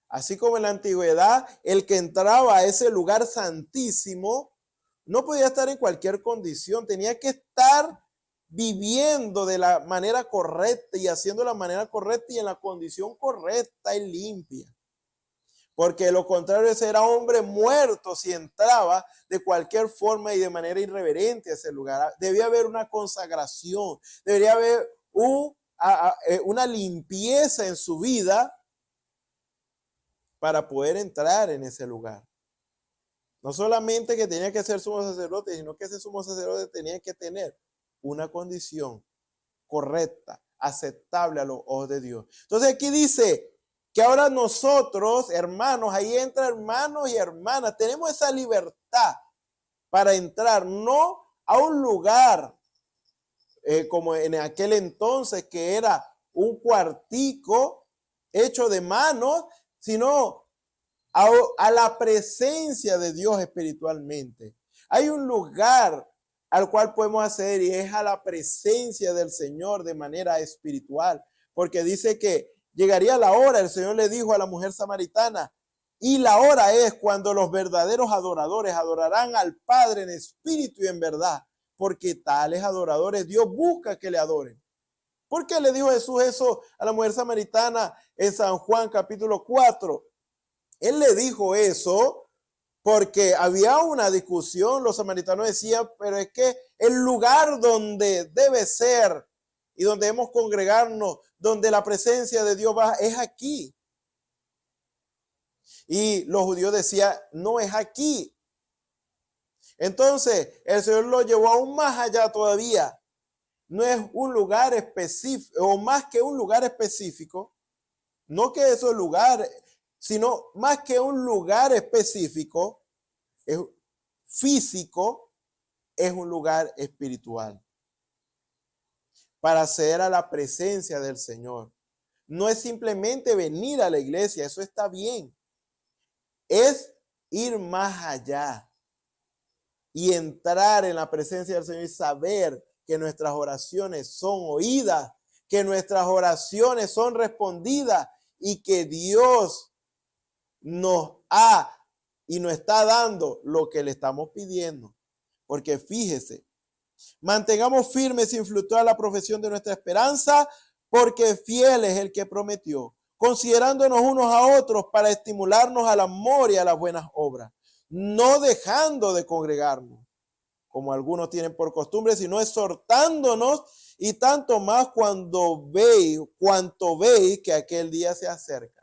Así como en la antigüedad, el que entraba a ese lugar santísimo no podía estar en cualquier condición, tenía que estar viviendo de la manera correcta y haciendo de la manera correcta y en la condición correcta y limpia. Porque de lo contrario, ese era hombre muerto si entraba de cualquier forma y de manera irreverente a ese lugar. Debía haber una consagración, debería haber una limpieza en su vida para poder entrar en ese lugar. No solamente que tenía que ser sumo sacerdote, sino que ese sumo sacerdote tenía que tener una condición correcta, aceptable a los ojos de Dios. Entonces aquí dice que ahora nosotros, hermanos, ahí entra hermanos y hermanas, tenemos esa libertad para entrar, no a un lugar como en aquel entonces que era un cuartico hecho de manos, sino a la presencia de Dios espiritualmente. Hay un lugar al cual podemos acceder, y es a la presencia del Señor de manera espiritual, porque dice que llegaría la hora, el Señor le dijo a la mujer samaritana, y la hora es cuando los verdaderos adoradores adorarán al Padre en espíritu y en verdad, porque tales adoradores Dios busca que le adoren. ¿Por qué le dijo Jesús eso a la mujer samaritana en San Juan capítulo 4? Él le dijo eso porque había una discusión. Los samaritanos decían, pero es que el lugar donde debe ser y donde debemos congregarnos, donde la presencia de Dios va, es aquí. Y los judíos decían, no es aquí. Entonces, el Señor lo llevó aún más allá todavía. No es un lugar específico, o más que un lugar específico, no que esos lugares, sino más que un lugar específico, es físico, es un lugar espiritual. Para acceder a la presencia del Señor. No es simplemente venir a la iglesia, eso está bien. Es ir más allá y entrar en la presencia del Señor y saber que nuestras oraciones son oídas, que nuestras oraciones son respondidas y que Dios nos ha y nos está dando lo que le estamos pidiendo. Porque fíjese, mantengamos firmes sin fluctuar la profesión de nuestra esperanza, porque fiel es el que prometió, considerándonos unos a otros para estimularnos al amor y a las buenas obras, no dejando de congregarnos, como algunos tienen por costumbre, sino exhortándonos, y tanto más cuanto veis que aquel día se acerca.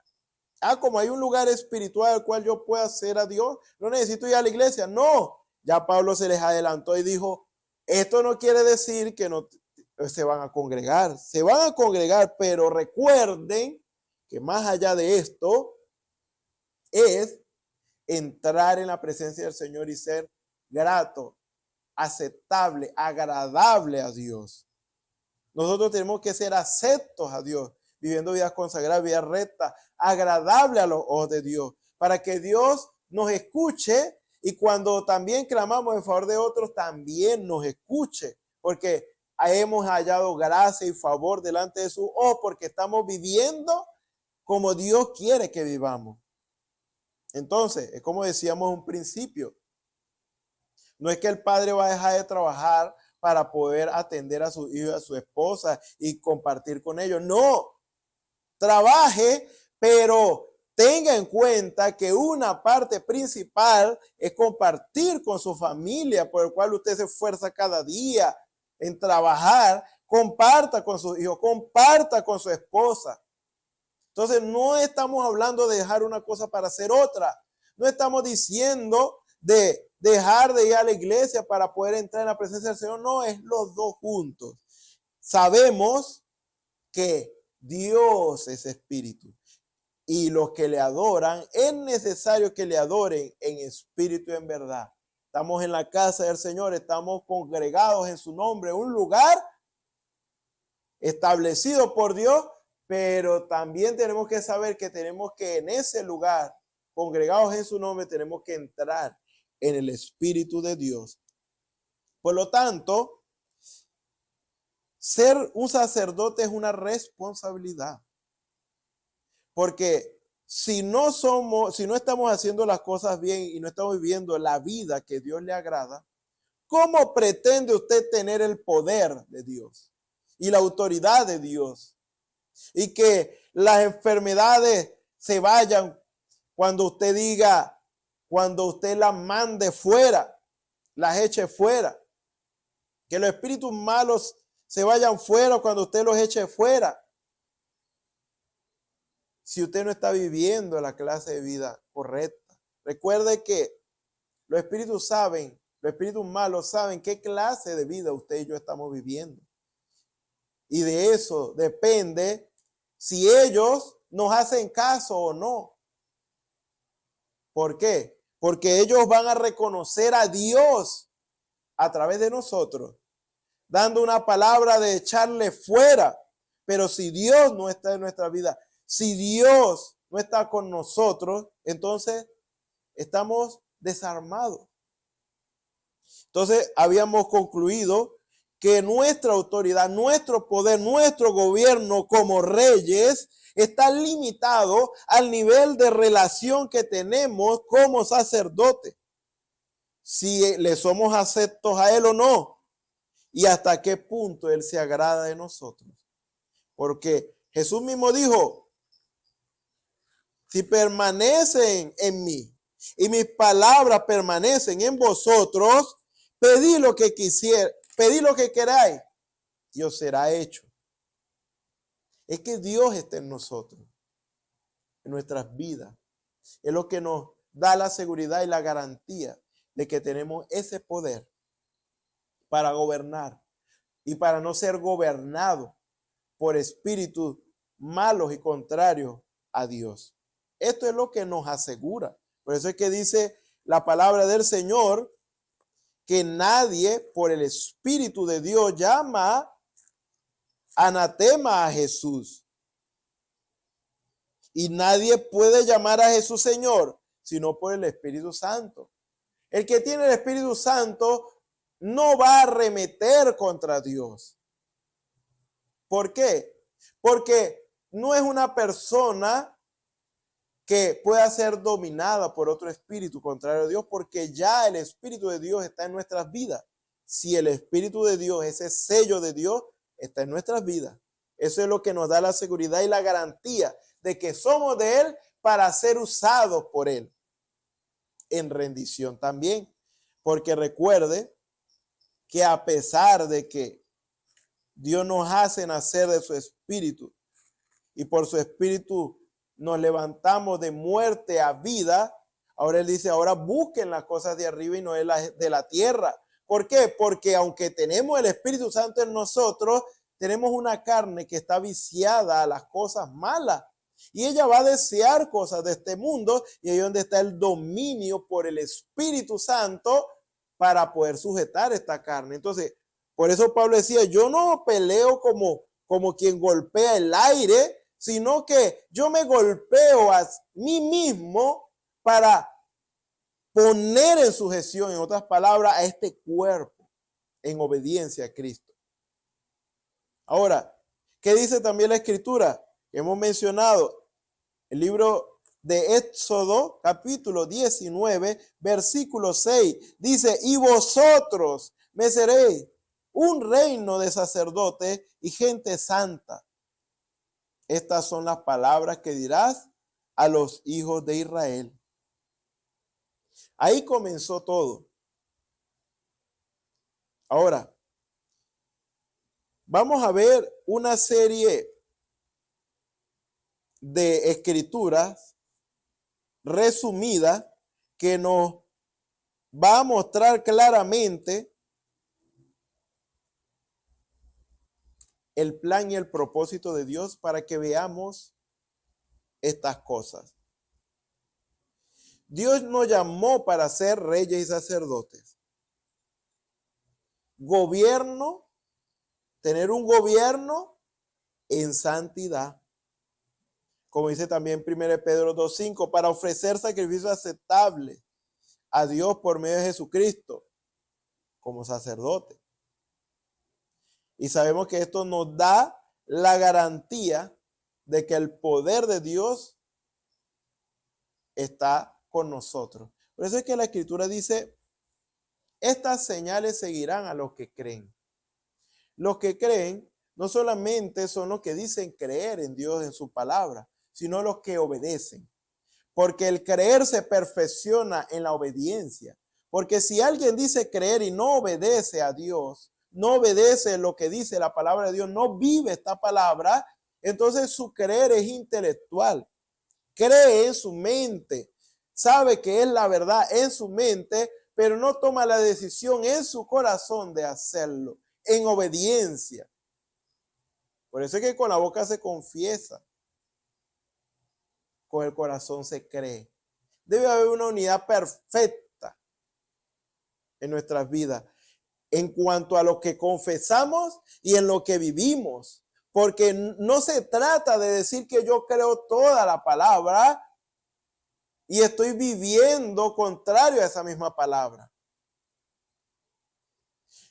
Como hay un lugar espiritual al cual yo pueda hacer a Dios, no necesito ir a la iglesia. No, ya Pablo se les adelantó y dijo, esto no quiere decir que no se van a congregar, pero recuerden que más allá de esto es entrar en la presencia del Señor y ser grato, aceptable, agradable a Dios. Nosotros tenemos que ser aceptos a Dios, viviendo vidas consagradas, vidas rectas, agradables a los ojos de Dios, para que Dios nos escuche y cuando también clamamos en favor de otros, también nos escuche, porque hemos hallado gracia y favor delante de sus ojos, porque estamos viviendo como Dios quiere que vivamos. Entonces, es como decíamos en un principio, no es que el padre va a dejar de trabajar para poder atender a sus hijos, a su esposa y compartir con ellos. No, trabaje, pero tenga en cuenta que una parte principal es compartir con su familia, por el cual usted se esfuerza cada día en trabajar. Comparta con sus hijos, comparta con su esposa. Entonces, no estamos hablando de dejar una cosa para hacer otra. No estamos diciendo de dejar de ir a la iglesia para poder entrar en la presencia del Señor. No, es los dos juntos. Sabemos que Dios es espíritu y los que le adoran, es necesario que le adoren en espíritu y en verdad. Estamos en la casa del Señor, estamos congregados en su nombre, un lugar establecido por Dios, pero también tenemos que saber que tenemos que en ese lugar, congregados en su nombre, tenemos que entrar en el Espíritu de Dios. Por lo tanto, ser un sacerdote es una responsabilidad. Porque si no estamos haciendo las cosas bien y no estamos viviendo la vida que Dios le agrada, ¿cómo pretende usted tener el poder de Dios y la autoridad de Dios? Y que las enfermedades se vayan cuando usted diga, cuando usted las mande fuera, las eche fuera. Que los espíritus malos se vayan fuera cuando usted los eche fuera. Si usted no está viviendo la clase de vida correcta. Recuerde que los espíritus malos saben qué clase de vida usted y yo estamos viviendo. Y de eso depende si ellos nos hacen caso o no. ¿Por qué? Porque ellos van a reconocer a Dios a través de nosotros, dando una palabra de echarle fuera. Pero si Dios no está en nuestra vida, si Dios no está con nosotros, entonces estamos desarmados. Entonces habíamos concluido que nuestra autoridad, nuestro poder, nuestro gobierno como reyes está limitado al nivel de relación que tenemos como sacerdotes. Si le somos aceptos a Él o no, y hasta qué punto Él se agrada de nosotros. Porque Jesús mismo dijo, si permanecen en mí y mis palabras permanecen en vosotros, pedid lo que quisiera, pedid lo que queráis y os será hecho. Es que Dios está en nosotros, en nuestras vidas. Es lo que nos da la seguridad y la garantía de que tenemos ese poder para gobernar y para no ser gobernados por espíritus malos y contrarios a Dios. Esto es lo que nos asegura. Por eso es que dice la palabra del Señor que nadie por el Espíritu de Dios llama anatema a Jesús. Y nadie puede llamar a Jesús Señor sino por el Espíritu Santo. El que tiene el Espíritu Santo no va a arremeter contra Dios. ¿Por qué? Porque no es una persona que pueda ser dominada por otro espíritu contrario a Dios, porque ya el Espíritu de Dios está en nuestras vidas. Si el Espíritu de Dios, ese sello de Dios, está en nuestras vidas. Eso es lo que nos da la seguridad y la garantía de que somos de Él para ser usados por Él. En rendición también. Porque recuerde que a pesar de que Dios nos hace nacer de su Espíritu y por su Espíritu nos levantamos de muerte a vida, ahora Él dice, ahora busquen las cosas de arriba y no de la tierra. ¿Por qué? Porque aunque tenemos el Espíritu Santo en nosotros, tenemos una carne que está viciada a las cosas malas. Y ella va a desear cosas de este mundo, y ahí es donde está el dominio por el Espíritu Santo para poder sujetar esta carne. Entonces, por eso Pablo decía, yo no peleo como quien golpea el aire, sino que yo me golpeo a mí mismo para poner en sujeción, en otras palabras, a este cuerpo en obediencia a Cristo. Ahora, ¿qué dice también la Escritura? Hemos mencionado el libro de Éxodo, capítulo 19, versículo 6. Dice, y vosotros me seréis un reino de sacerdotes y gente santa. Estas son las palabras que dirás a los hijos de Israel. Ahí comenzó todo. Ahora, vamos a ver una serie de escrituras resumidas que nos va a mostrar claramente el plan y el propósito de Dios para que veamos estas cosas. Dios nos llamó para ser reyes y sacerdotes. Gobierno, tener un gobierno en santidad. Como dice también 1 Pedro 2:5, para ofrecer sacrificio aceptable a Dios por medio de Jesucristo como sacerdote. Y sabemos que esto nos da la garantía de que el poder de Dios está con nosotros. Por eso es que la Escritura dice, estas señales seguirán a los que creen. Los que creen no solamente son los que dicen creer en Dios, en su palabra, sino los que obedecen. Porque el creer se perfecciona en la obediencia. Porque si alguien dice creer y no obedece a Dios, no obedece lo que dice la palabra de Dios, no vive esta palabra, entonces su creer es intelectual. Cree en su mente, sabe que es la verdad en su mente, pero no toma la decisión en su corazón de hacerlo, en obediencia. Por eso es que con la boca se confiesa, con el corazón se cree. Debe haber una unidad perfecta en nuestras vidas en cuanto a lo que confesamos y en lo que vivimos. Porque no se trata de decir que yo creo toda la palabra y estoy viviendo contrario a esa misma palabra.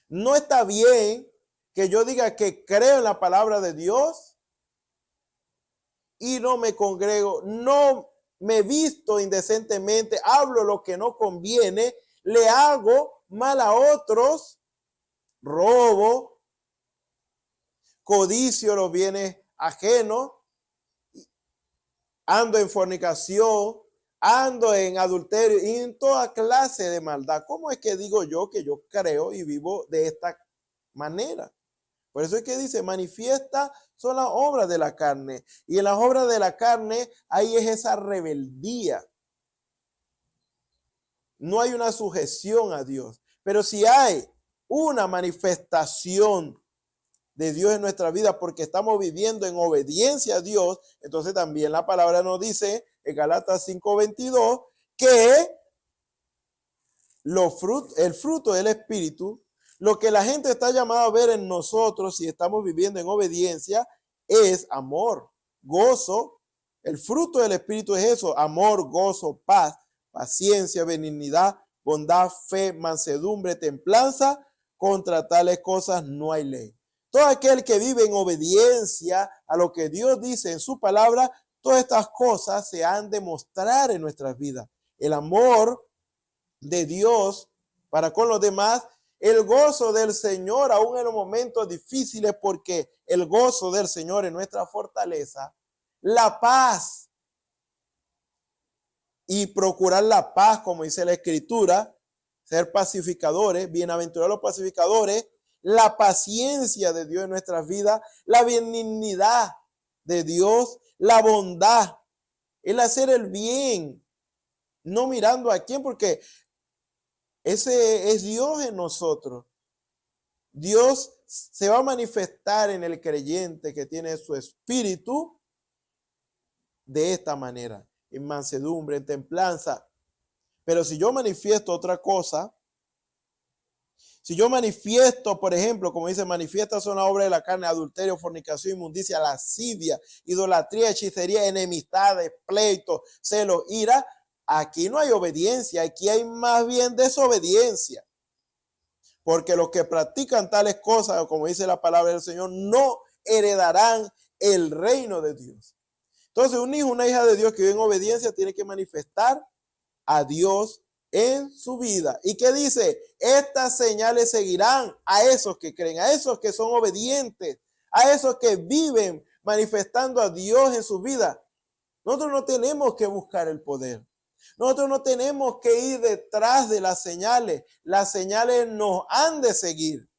No está bien que yo diga que creo en la palabra de Dios y no me congrego, no me visto indecentemente, hablo lo que no conviene, le hago mal a otros, robo, codicio los bienes ajenos, ando en fornicación, ando en adulterio y en toda clase de maldad. ¿Cómo es que digo yo que yo creo y vivo de esta manera? Por eso es que dice, manifiesta son las obras de la carne. Y en las obras de la carne, ahí es esa rebeldía. No hay una sujeción a Dios. Pero si hay una manifestación de Dios en nuestra vida porque estamos viviendo en obediencia a Dios, entonces también la palabra nos dice en Gálatas 5:22 que el fruto del Espíritu, lo que la gente está llamada a ver en nosotros si estamos viviendo en obediencia, es amor, gozo. El fruto del Espíritu es eso: amor, gozo, paz, paciencia, benignidad, bondad, fe, mansedumbre, templanza. Contra tales cosas no hay ley. Todo aquel que vive en obediencia a lo que Dios dice en su palabra, todas estas cosas se han de mostrar en nuestras vidas. El amor de Dios para con los demás, el gozo del Señor aún en los momentos difíciles, porque el gozo del Señor es nuestra fortaleza, la paz y procurar la paz, como dice la Escritura, ser pacificadores, bienaventurados los pacificadores, la paciencia de Dios en nuestras vidas, la benignidad de Dios, la bondad, el hacer el bien, no mirando a quién, porque ese es Dios en nosotros. Dios se va a manifestar en el creyente que tiene su espíritu de esta manera, en mansedumbre, en templanza. Pero si yo manifiesto otra cosa, si yo manifiesto, por ejemplo, como dice, manifiesta son las obras de la carne, adulterio, fornicación, inmundicia, lascivia, idolatría, hechicería, enemistades, pleitos, celos, ira, aquí no hay obediencia, aquí hay más bien desobediencia. Porque los que practican tales cosas, como dice la palabra del Señor, no heredarán el reino de Dios. Entonces, un hijo, una hija de Dios que vive en obediencia tiene que manifestar a Dios en su vida. ¿Y qué dice? Estas señales seguirán a esos que creen, a esos que son obedientes, a esos que viven manifestando a Dios en su vida. Nosotros no tenemos que buscar el poder. Nosotros no tenemos que ir detrás de las señales. Las señales nos han de seguir.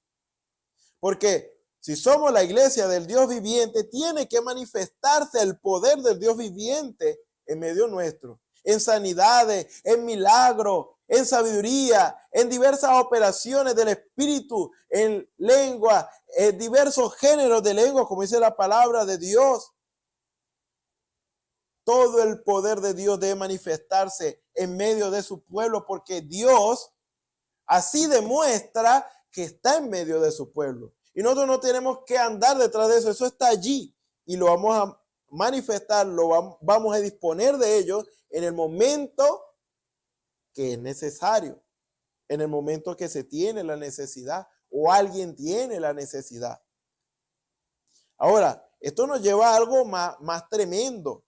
Porque si somos la iglesia del Dios viviente, tiene que manifestarse el poder del Dios viviente en medio nuestro. En sanidades, en milagros, en sabiduría, en diversas operaciones del Espíritu, en lengua, en diversos géneros de lengua, como dice la palabra de Dios. Todo el poder de Dios debe manifestarse en medio de su pueblo, porque Dios así demuestra que está en medio de su pueblo. Y nosotros no tenemos que andar detrás de eso, eso está allí y lo vamos a manifestar, vamos a disponer de ellos en el momento que es necesario, en el momento que se tiene la necesidad o alguien tiene la necesidad. Ahora, esto nos lleva a algo más tremendo.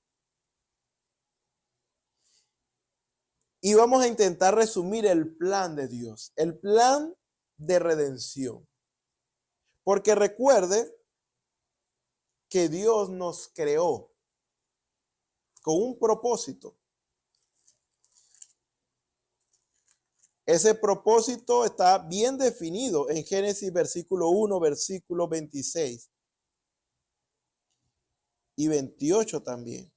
Y vamos a intentar resumir el plan de Dios, el plan de redención. Porque recuerde que Dios nos creó con un propósito. Ese propósito está bien definido en Génesis versículo 1, versículo 26 y 28 también.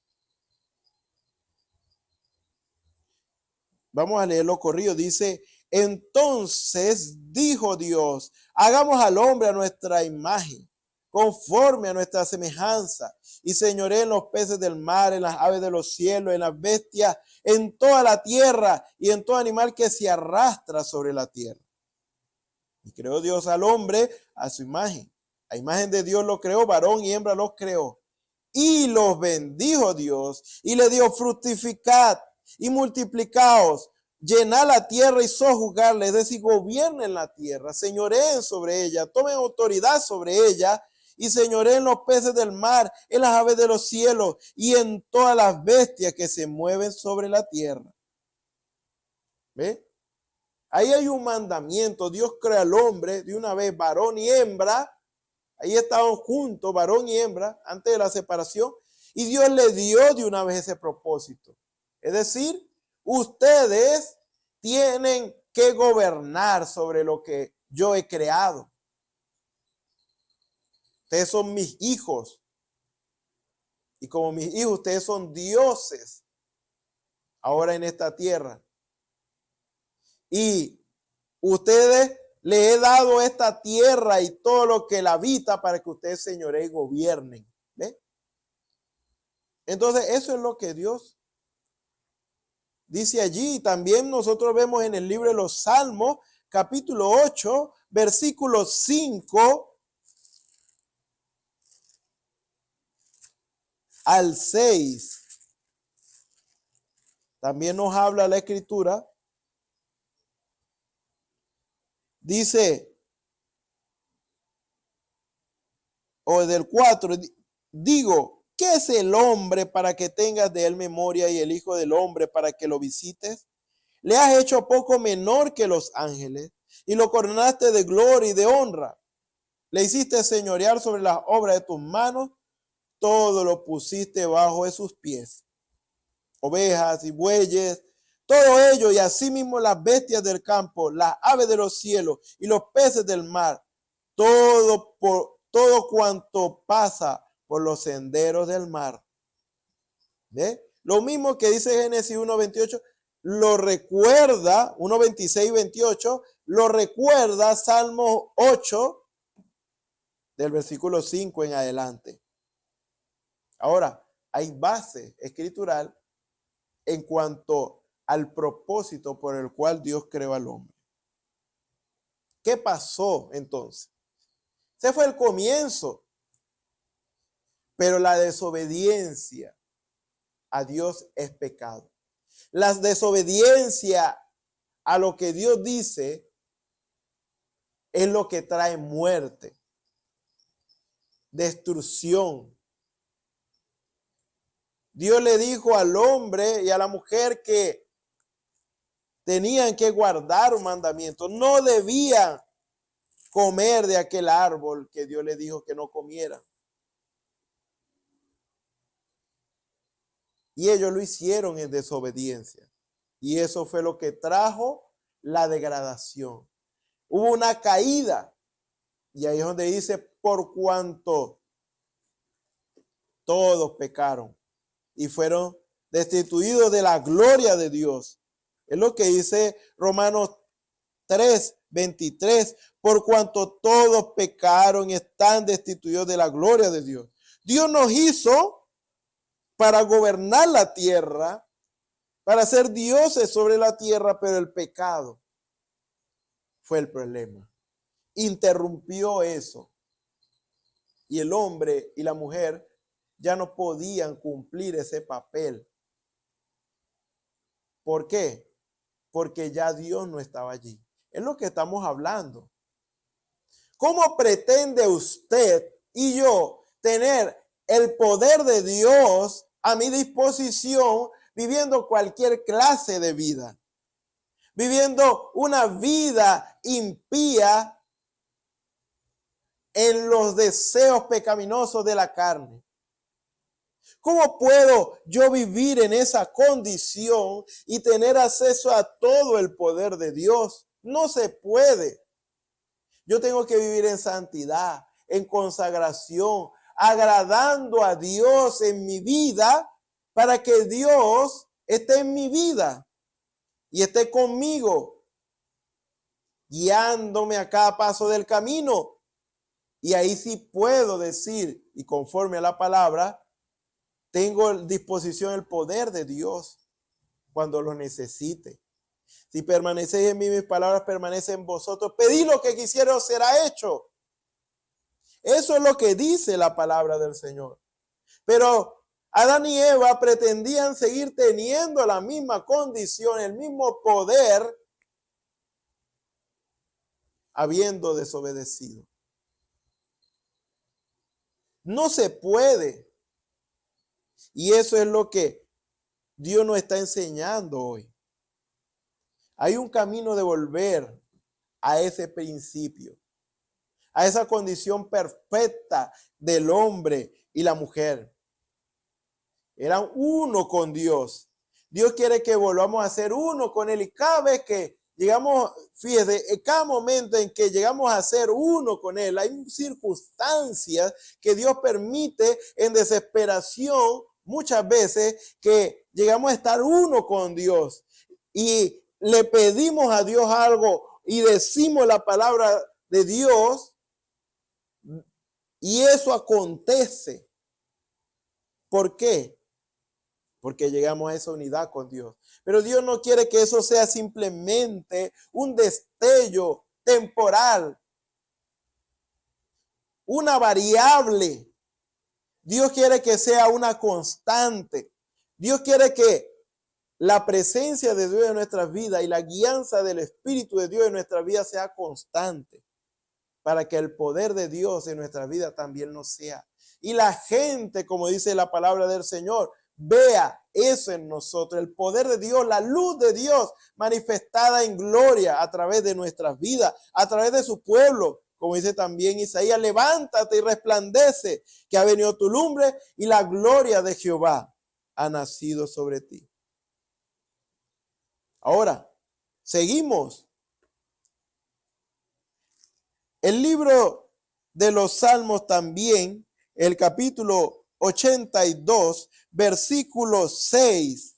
Vamos a leerlo corrido. Dice, entonces dijo Dios, hagamos al hombre a nuestra imagen, conforme a nuestra semejanza, y señoree en los peces del mar, en las aves de los cielos, en las bestias, en toda la tierra y en todo animal que se arrastra sobre la tierra. Y creó Dios al hombre a su imagen. A imagen de Dios lo creó, varón y hembra los creó. Y los bendijo Dios y le dio fructificad y multiplicaos, llenar la tierra y sojuzgarla, es decir, gobiernen la tierra, señoreen sobre ella, tomen autoridad sobre ella y señoreen los peces del mar, en las aves de los cielos y en todas las bestias que se mueven sobre la tierra. ¿Ve? Ahí hay un mandamiento. Dios crea al hombre de una vez, varón y hembra. Ahí estaban juntos, varón y hembra, antes de la separación. Y Dios le dio de una vez ese propósito. Es decir, ustedes tienen que gobernar sobre lo que yo he creado. Ustedes son mis hijos. Y como mis hijos, ustedes son dioses ahora en esta tierra. Y ustedes le he dado esta tierra y todo lo que la habita para que ustedes señoreen y gobiernen. ¿Ve? Entonces, eso es lo que Dios dice allí. También nosotros vemos en el libro de los Salmos, capítulo 8, versículo 5 al 6. También nos habla la Escritura. Dice, o del 4, digo, ¿qué es el hombre para que tengas de él memoria y el hijo del hombre para que lo visites? Le has hecho poco menor que los ángeles y lo coronaste de gloria y de honra. Le hiciste señorear sobre las obras de tus manos, todo lo pusiste bajo de sus pies. Ovejas y bueyes, todo ello y asimismo las bestias del campo, las aves de los cielos y los peces del mar, todo cuanto pasa por los senderos del mar. ¿Ve? Lo mismo que dice Génesis 1:28, lo recuerda, 1:26 y 28, lo recuerda Salmo 8, del versículo 5 en adelante. Ahora, hay base escritural en cuanto al propósito por el cual Dios creó al hombre. ¿Qué pasó entonces? Ese fue el comienzo. Pero la desobediencia a Dios es pecado. La desobediencia a lo que Dios dice es lo que trae muerte, destrucción. Dios le dijo al hombre y a la mujer que tenían que guardar un mandamiento. No debían comer de aquel árbol que Dios le dijo que no comieran. Y ellos lo hicieron en desobediencia. Y eso fue lo que trajo la degradación. Hubo una caída. Y ahí es donde dice, por cuanto todos pecaron y fueron destituidos de la gloria de Dios. Es lo que dice Romanos 3:23. Por cuanto todos pecaron y están destituidos de la gloria de Dios. Dios nos hizo para gobernar la tierra, para ser dioses sobre la tierra, pero el pecado fue el problema. Interrumpió eso. Y el hombre y la mujer ya no podían cumplir ese papel. ¿Por qué? Porque ya Dios no estaba allí. Es lo que estamos hablando. ¿Cómo pretende usted y yo tener el poder de Dios a mi disposición viviendo cualquier clase de vida? Viviendo una vida impía en los deseos pecaminosos de la carne. ¿Cómo puedo yo vivir en esa condición y tener acceso a todo el poder de Dios? No se puede. Yo tengo que vivir en santidad, en consagración, agradando a Dios en mi vida para que Dios esté en mi vida y esté conmigo, guiándome a cada paso del camino. Y ahí sí puedo decir, y conforme a la palabra, tengo a disposición el poder de Dios cuando lo necesite. Si permanecéis en mí, mis palabras permanecen en vosotros. Pedid lo que quisieros, será hecho. Eso es lo que dice la palabra del Señor. Pero Adán y Eva pretendían seguir teniendo la misma condición, el mismo poder, habiendo desobedecido. No se puede. Y eso es lo que Dios nos está enseñando hoy. Hay un camino de volver a ese principio, a esa condición perfecta del hombre y la mujer. Eran uno con Dios. Dios quiere que volvamos a ser uno con Él. Y cada vez que llegamos, fíjese, en cada momento en que llegamos a ser uno con Él, hay circunstancias que Dios permite en desesperación muchas veces que llegamos a estar uno con Dios. Y le pedimos a Dios algo y decimos la palabra de Dios y eso acontece. ¿Por qué? Porque llegamos a esa unidad con Dios. Pero Dios no quiere que eso sea simplemente un destello temporal, una variable. Dios quiere que sea una constante. Dios quiere que la presencia de Dios en nuestras vidas y la guianza del Espíritu de Dios en nuestras vidas sea constante, para que el poder de Dios en nuestra vida también lo sea. Y la gente, como dice la palabra del Señor, vea eso en nosotros, el poder de Dios, la luz de Dios manifestada en gloria a través de nuestras vidas, a través de su pueblo. Como dice también Isaías, levántate y resplandece, que ha venido tu lumbre y la gloria de Jehová ha nacido sobre ti. Ahora, seguimos. El libro de los Salmos también, el capítulo 82, versículo 6,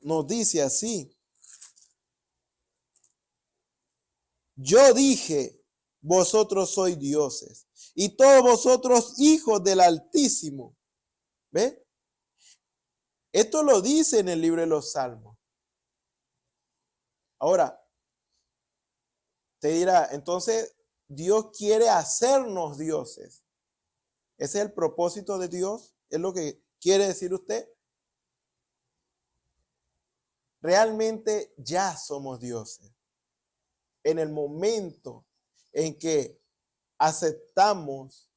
nos dice así: yo dije, vosotros sois dioses, y todos vosotros hijos del Altísimo. ¿Ve? Esto lo dice en el libro de los Salmos. Ahora, te dirá, entonces Dios quiere hacernos dioses. ¿Ese es el propósito de Dios? ¿Es lo que quiere decir usted? Realmente ya somos dioses. En el momento en que aceptamos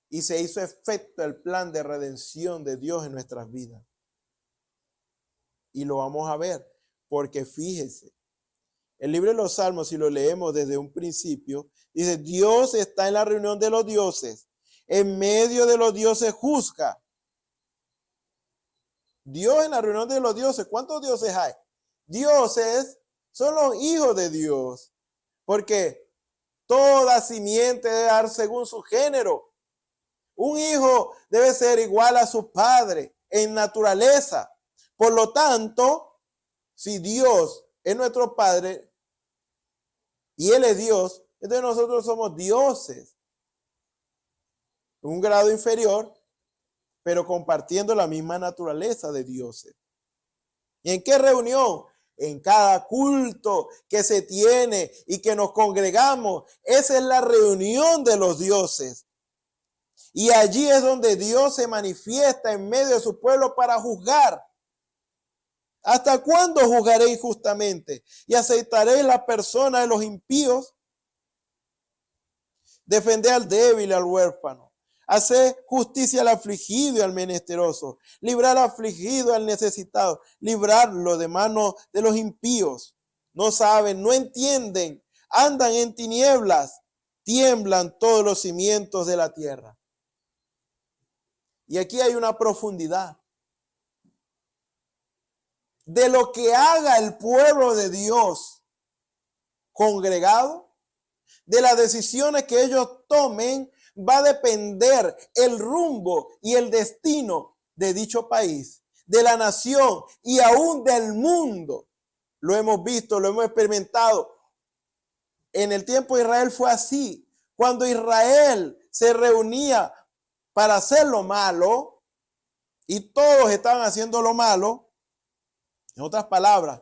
y se hizo efecto el plan de redención de Dios en nuestras vidas. Y lo vamos a ver, porque fíjese, el libro de los Salmos, si lo leemos desde un principio, dice, Dios está en la reunión de los dioses, en medio de los dioses juzga. Dios en la reunión de los dioses, ¿cuántos dioses hay? Dioses son los hijos de Dios, porque toda simiente debe dar según su género. Un hijo debe ser igual a su padre en naturaleza. Por lo tanto, si Dios es nuestro Padre y Él es Dios, entonces nosotros somos dioses. Un grado inferior, pero compartiendo la misma naturaleza de dioses. ¿Y en qué reunión? En cada culto que se tiene y que nos congregamos. Esa es la reunión de los dioses. Y allí es donde Dios se manifiesta en medio de su pueblo para juzgar. ¿Hasta cuándo juzgaréis justamente? ¿Y aceptaréis la persona de los impíos? Defended al débil y al huérfano. Haced justicia al afligido y al menesteroso. Librar al afligido y al necesitado. Librarlo de manos de los impíos. No saben, no entienden. Andan en tinieblas. Tiemblan todos los cimientos de la tierra. Y aquí hay una profundidad. De lo que haga el pueblo de Dios congregado, de las decisiones que ellos tomen, va a depender el rumbo y el destino de dicho país, de la nación y aún del mundo. Lo hemos visto, lo hemos experimentado. En el tiempo de Israel fue así. Cuando Israel se reunía para hacer lo malo y todos estaban haciendo lo malo, en otras palabras,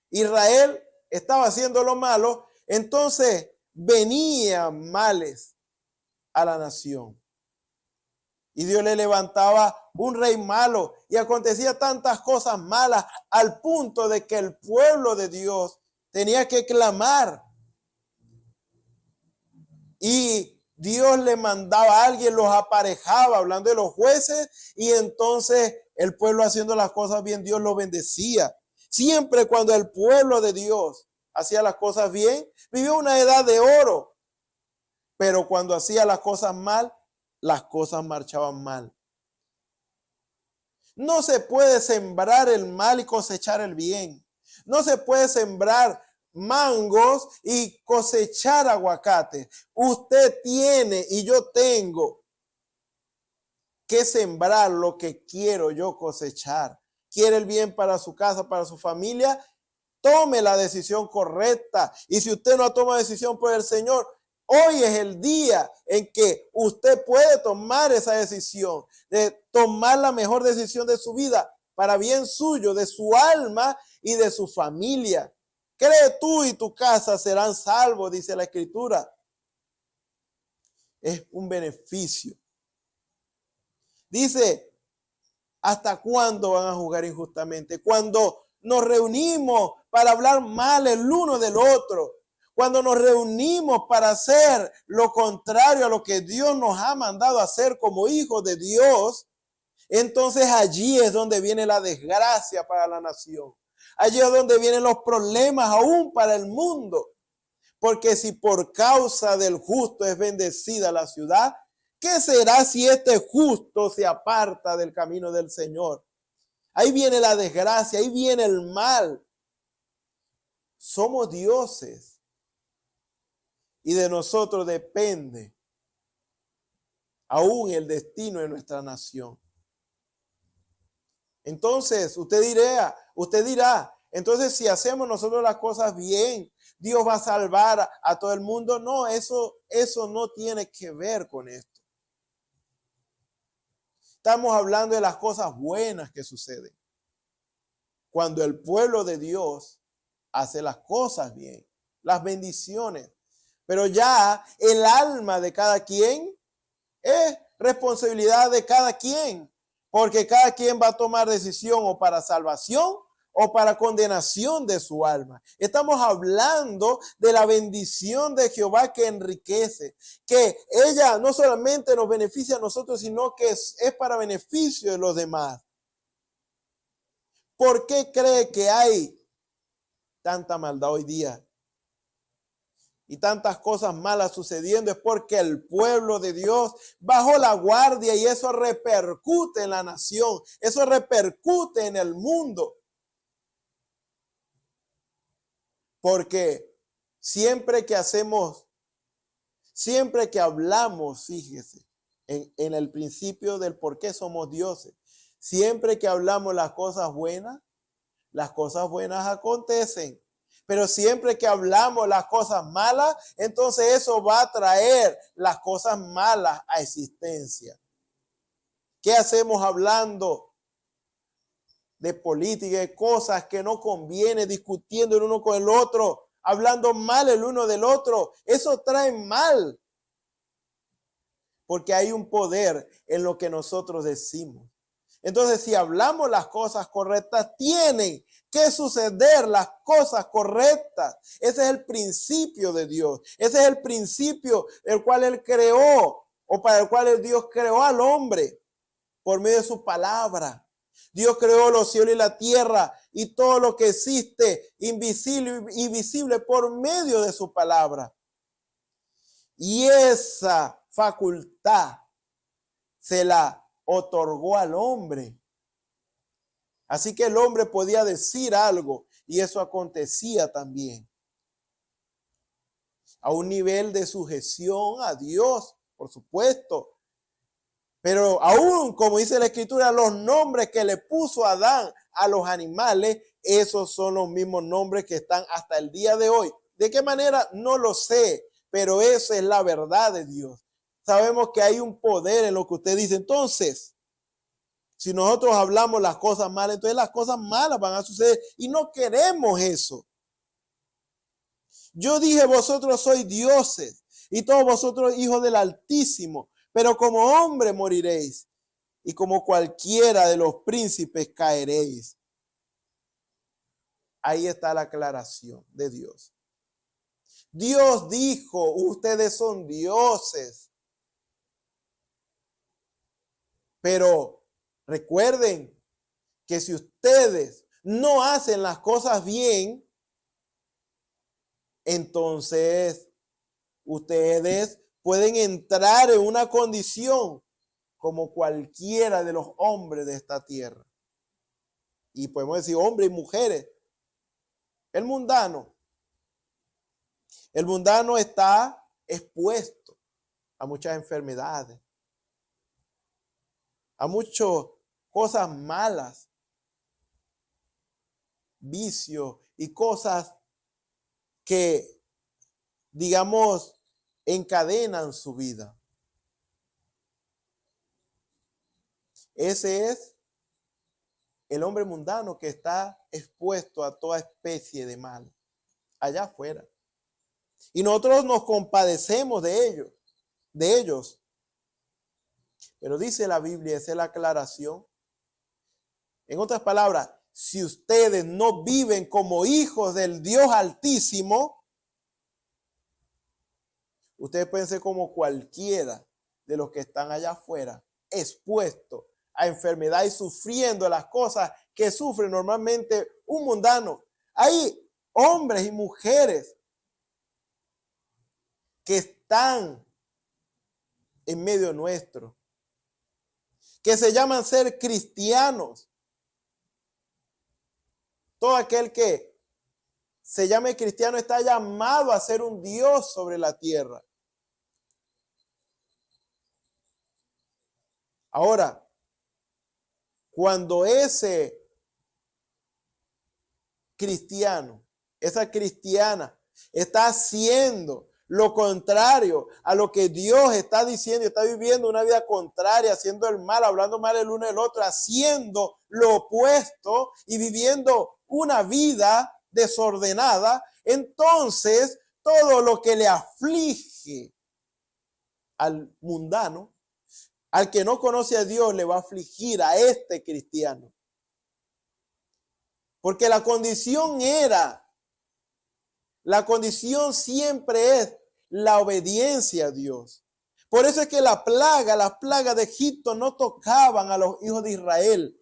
Israel estaba haciendo lo malo, entonces venían males a la nación. Y Dios le levantaba un rey malo y acontecía tantas cosas malas al punto de que el pueblo de Dios tenía que clamar. Y Dios le mandaba a alguien, los aparejaba, hablando de los jueces, y entonces el pueblo haciendo las cosas bien, Dios lo bendecía. Siempre cuando el pueblo de Dios hacía las cosas bien, vivió una edad de oro. Pero cuando hacía las cosas mal, las cosas marchaban mal. No se puede sembrar el mal y cosechar el bien. No se puede sembrar mangos y cosechar aguacate. Usted tiene y yo tengo que sembrar lo que quiero yo cosechar. Quiere el bien para su casa, para su familia, tome la decisión correcta. Y si usted no toma decisión por el Señor, hoy es el día en que usted puede tomar esa decisión, de tomar la mejor decisión de su vida para bien suyo, de su alma y de su familia. Cree tú y tu casa serán salvos, dice la Escritura. Es un beneficio. Dice, ¿hasta cuándo van a juzgar injustamente? Cuando nos reunimos para hablar mal el uno del otro. Cuando nos reunimos para hacer lo contrario a lo que Dios nos ha mandado hacer como hijos de Dios, entonces allí es donde viene la desgracia para la nación. Allí es donde vienen los problemas aún para el mundo. Porque si por causa del justo es bendecida la ciudad, ¿qué será si este justo se aparta del camino del Señor? Ahí viene la desgracia, ahí viene el mal. Somos dioses. Y de nosotros depende aún el destino de nuestra nación. Entonces, usted dirá, entonces si hacemos nosotros las cosas bien, Dios va a salvar a todo el mundo. No, eso no tiene que ver con esto. Estamos hablando de las cosas buenas que suceden cuando el pueblo de Dios hace las cosas bien, las bendiciones. Pero ya el alma de cada quien es responsabilidad de cada quien, porque cada quien va a tomar decisión o para salvación o para condenación de su alma. Estamos hablando de la bendición de Jehová que enriquece, que ella no solamente nos beneficia a nosotros, sino que es para beneficio de los demás. ¿Por qué cree que hay tanta maldad hoy día? Y tantas cosas malas sucediendo, es porque el pueblo de Dios bajó la guardia y eso repercute en la nación, eso repercute en el mundo. Porque siempre que hablamos, fíjese, en el principio del por qué somos dioses, siempre que hablamos las cosas buenas acontecen. Pero siempre que hablamos las cosas malas, entonces eso va a traer las cosas malas a existencia. ¿Qué hacemos hablando de política, de cosas que no conviene, discutiendo el uno con el otro, hablando mal el uno del otro? Eso trae mal. Porque hay un poder en lo que nosotros decimos. Entonces, si hablamos las cosas correctas, tienen que suceder las cosas correctas. Ese es el principio de Dios. Ese es el principio el cual Él creó, o para el cual Dios creó al hombre por medio de su palabra. Dios creó los cielos y la tierra y todo lo que existe, invisible y visible, por medio de su palabra. Y esa facultad se la otorgó al hombre. Así que el hombre podía decir algo y eso acontecía también. A un nivel de sujeción a Dios, por supuesto. Pero aún, como dice la Escritura, los nombres que le puso Adán a los animales, esos son los mismos nombres que están hasta el día de hoy. ¿De qué manera? No lo sé, pero esa es la verdad de Dios. Sabemos que hay un poder en lo que usted dice. Entonces, si nosotros hablamos las cosas malas, entonces las cosas malas van a suceder y no queremos eso. Yo dije, vosotros sois dioses y todos vosotros hijos del Altísimo, pero como hombre moriréis, y como cualquiera de los príncipes caeréis. Ahí está la aclaración de Dios. Dios dijo, ustedes son dioses. Pero recuerden que si ustedes no hacen las cosas bien, entonces ustedes pueden entrar en una condición como cualquiera de los hombres de esta tierra. Y podemos decir hombres y mujeres. El mundano está expuesto a muchas enfermedades, a muchas cosas malas, vicios y cosas que, digamos, encadenan su vida. Ese es el hombre mundano que está expuesto a toda especie de mal allá afuera. Y nosotros nos compadecemos de ellos. Pero dice la Biblia, esa es la aclaración. En otras palabras, si ustedes no viven como hijos del Dios Altísimo, ustedes pueden ser como cualquiera de los que están allá afuera, expuestos a enfermedad y sufriendo las cosas que sufre normalmente un mundano. Hay hombres y mujeres que están en medio nuestro, que se llaman ser cristianos. Todo aquel que se llame cristiano está llamado a ser un Dios sobre la tierra. Ahora, cuando ese cristiano, esa cristiana está haciendo lo contrario a lo que Dios está diciendo, está viviendo una vida contraria, haciendo el mal, hablando mal el uno del otro, haciendo lo opuesto y viviendo una vida desordenada, entonces todo lo que le aflige al mundano, al que no conoce a Dios, le va a afligir a este cristiano. Porque la condición siempre es la obediencia a Dios. Por eso es que las plagas de Egipto no tocaban a los hijos de Israel.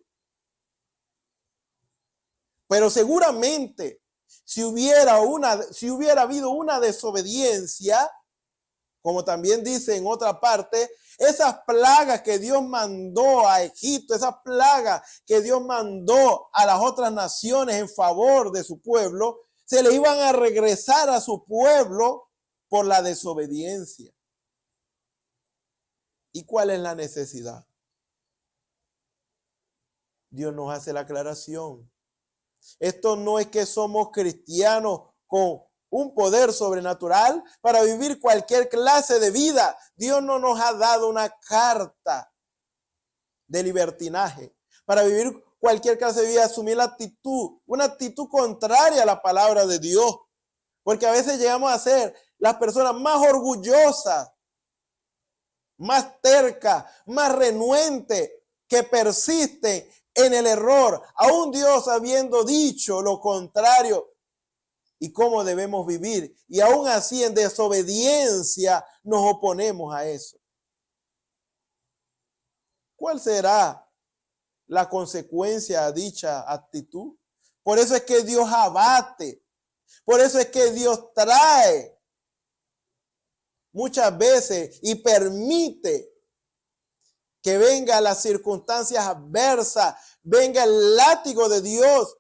Pero seguramente, si hubiera habido una desobediencia, como también dice en otra parte, esas plagas que Dios mandó a Egipto, esas plagas que Dios mandó a las otras naciones en favor de su pueblo, se le iban a regresar a su pueblo por la desobediencia. ¿Y cuál es la necesidad? Dios nos hace la aclaración. Esto no es que somos cristianos con un poder sobrenatural para vivir cualquier clase de vida. Dios no nos ha dado una carta de libertinaje para vivir cualquier clase de vida, asumir una actitud contraria a la palabra de Dios. Porque a veces llegamos a ser las personas más orgullosas, más tercas, más renuentes, que persisten en el error, aún Dios habiendo dicho lo contrario y cómo debemos vivir. Y aún así en desobediencia nos oponemos a eso. ¿Cuál será la consecuencia a dicha actitud? Por eso es que Dios abate. Por eso es que Dios trae muchas veces y permite que vengan las circunstancias adversas, venga el látigo de Dios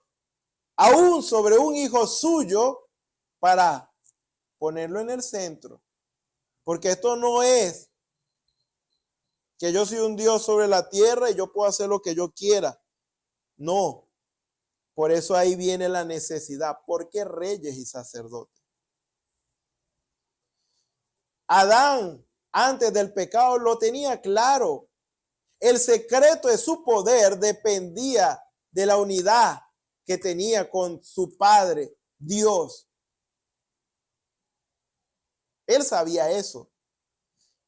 aún sobre un hijo suyo para ponerlo en el centro. Porque esto no es que yo soy un Dios sobre la tierra y yo puedo hacer lo que yo quiera. No. Por eso ahí viene la necesidad. ¿Por qué reyes y sacerdotes? Adán, antes del pecado, lo tenía claro. El secreto de su poder dependía de la unidad que tenía con su Padre, Dios. Él sabía eso.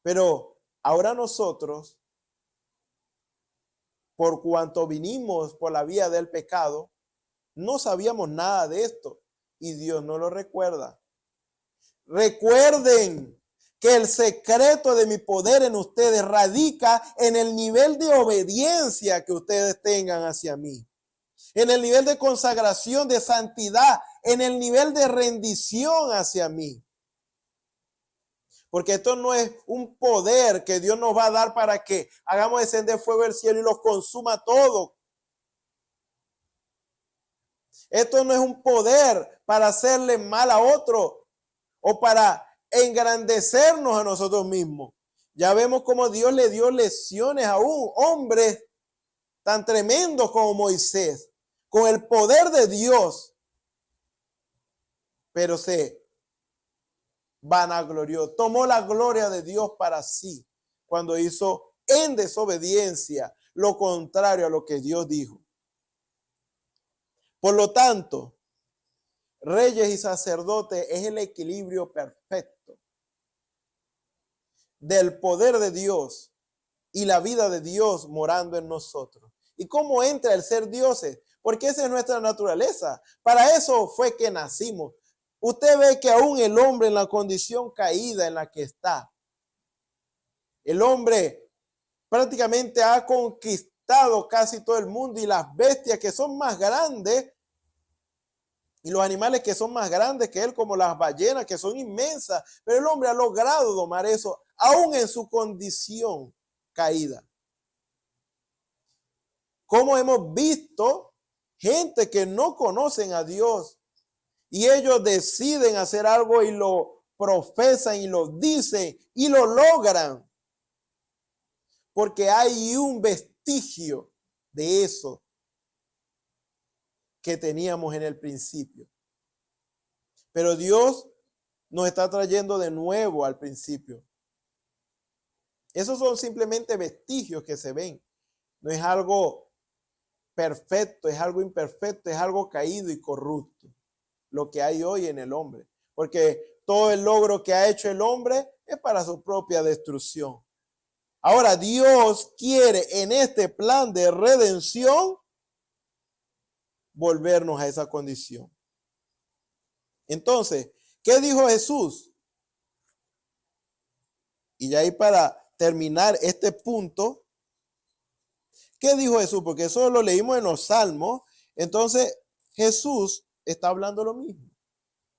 Pero Ahora nosotros, por cuanto vinimos por la vía del pecado, no sabíamos nada de esto y Dios no lo recuerda. Recuerden que el secreto de mi poder en ustedes radica en el nivel de obediencia que ustedes tengan hacia mí, en el nivel de consagración, de santidad, en el nivel de rendición hacia mí. Porque esto no es un poder que Dios nos va a dar para que hagamos descender fuego del cielo y los consuma todo. Esto no es un poder para hacerle mal a otro o para engrandecernos a nosotros mismos. Ya vemos cómo Dios le dio lecciones a un hombre tan tremendo como Moisés, con el poder de Dios, pero se vanaglorió, tomó la gloria de Dios para sí, cuando hizo en desobediencia lo contrario a lo que Dios dijo. Por lo tanto, reyes y sacerdotes es el equilibrio perfecto del poder de Dios y la vida de Dios morando en nosotros. ¿Y cómo entra el ser dioses? Porque esa es nuestra naturaleza. Para eso fue que nacimos. Usted ve que aún el hombre en la condición caída en la que está, el hombre prácticamente ha conquistado casi todo el mundo y las bestias que son más grandes y los animales que son más grandes que él, como las ballenas que son inmensas, pero el hombre ha logrado domar eso aún en su condición caída. Como hemos visto gente que no conocen a Dios y ellos deciden hacer algo y lo profesan y lo dicen y lo logran. Porque hay un vestigio de eso que teníamos en el principio. Pero Dios nos está trayendo de nuevo al principio. Esos son simplemente vestigios que se ven. No es algo perfecto, es algo imperfecto, es algo caído y corrupto. Lo que hay hoy en el hombre. Porque todo el logro que ha hecho el hombre es para su propia destrucción. Ahora Dios quiere en este plan de redención volvernos a esa condición. Entonces, ¿qué dijo Jesús? Y ya ahí para terminar este punto, ¿qué dijo Jesús? Porque eso lo leímos en los Salmos. Entonces, Jesús está hablando lo mismo.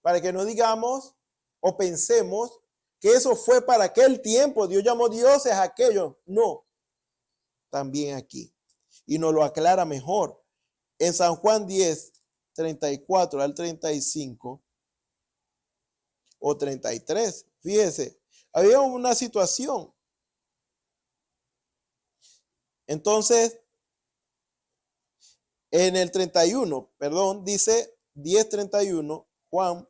Para que no digamos o pensemos que eso fue para aquel tiempo. Dios llamó dioses a aquellos. No. También aquí. Y nos lo aclara mejor. En San Juan 10, 34 al 35 o 33. Fíjese, había una situación. Entonces, en el 31, dice 10:31, Juan.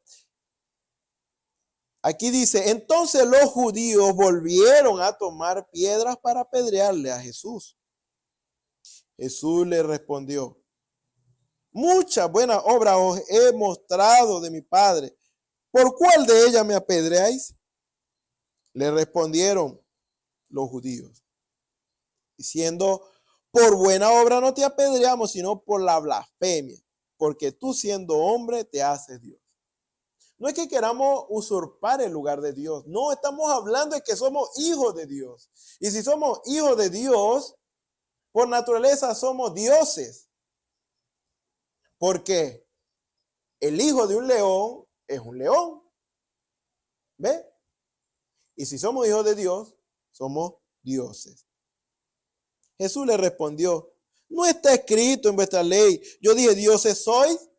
Aquí dice, entonces los judíos volvieron a tomar piedras para apedrearle a Jesús. Jesús le respondió, muchas buenas obras os he mostrado de mi Padre. ¿Por cuál de ellas me apedreáis? Le respondieron los judíos, diciendo, por buena obra no te apedreamos, sino por la blasfemia, porque tú siendo hombre te haces Dios. No es que queramos usurpar el lugar de Dios. No, estamos hablando de que somos hijos de Dios. Y si somos hijos de Dios, por naturaleza somos dioses. Porque el hijo de un león es un león. ¿Ve? Y si somos hijos de Dios, somos dioses. Jesús le respondió, no está escrito en vuestra ley, yo dije, dioses sois.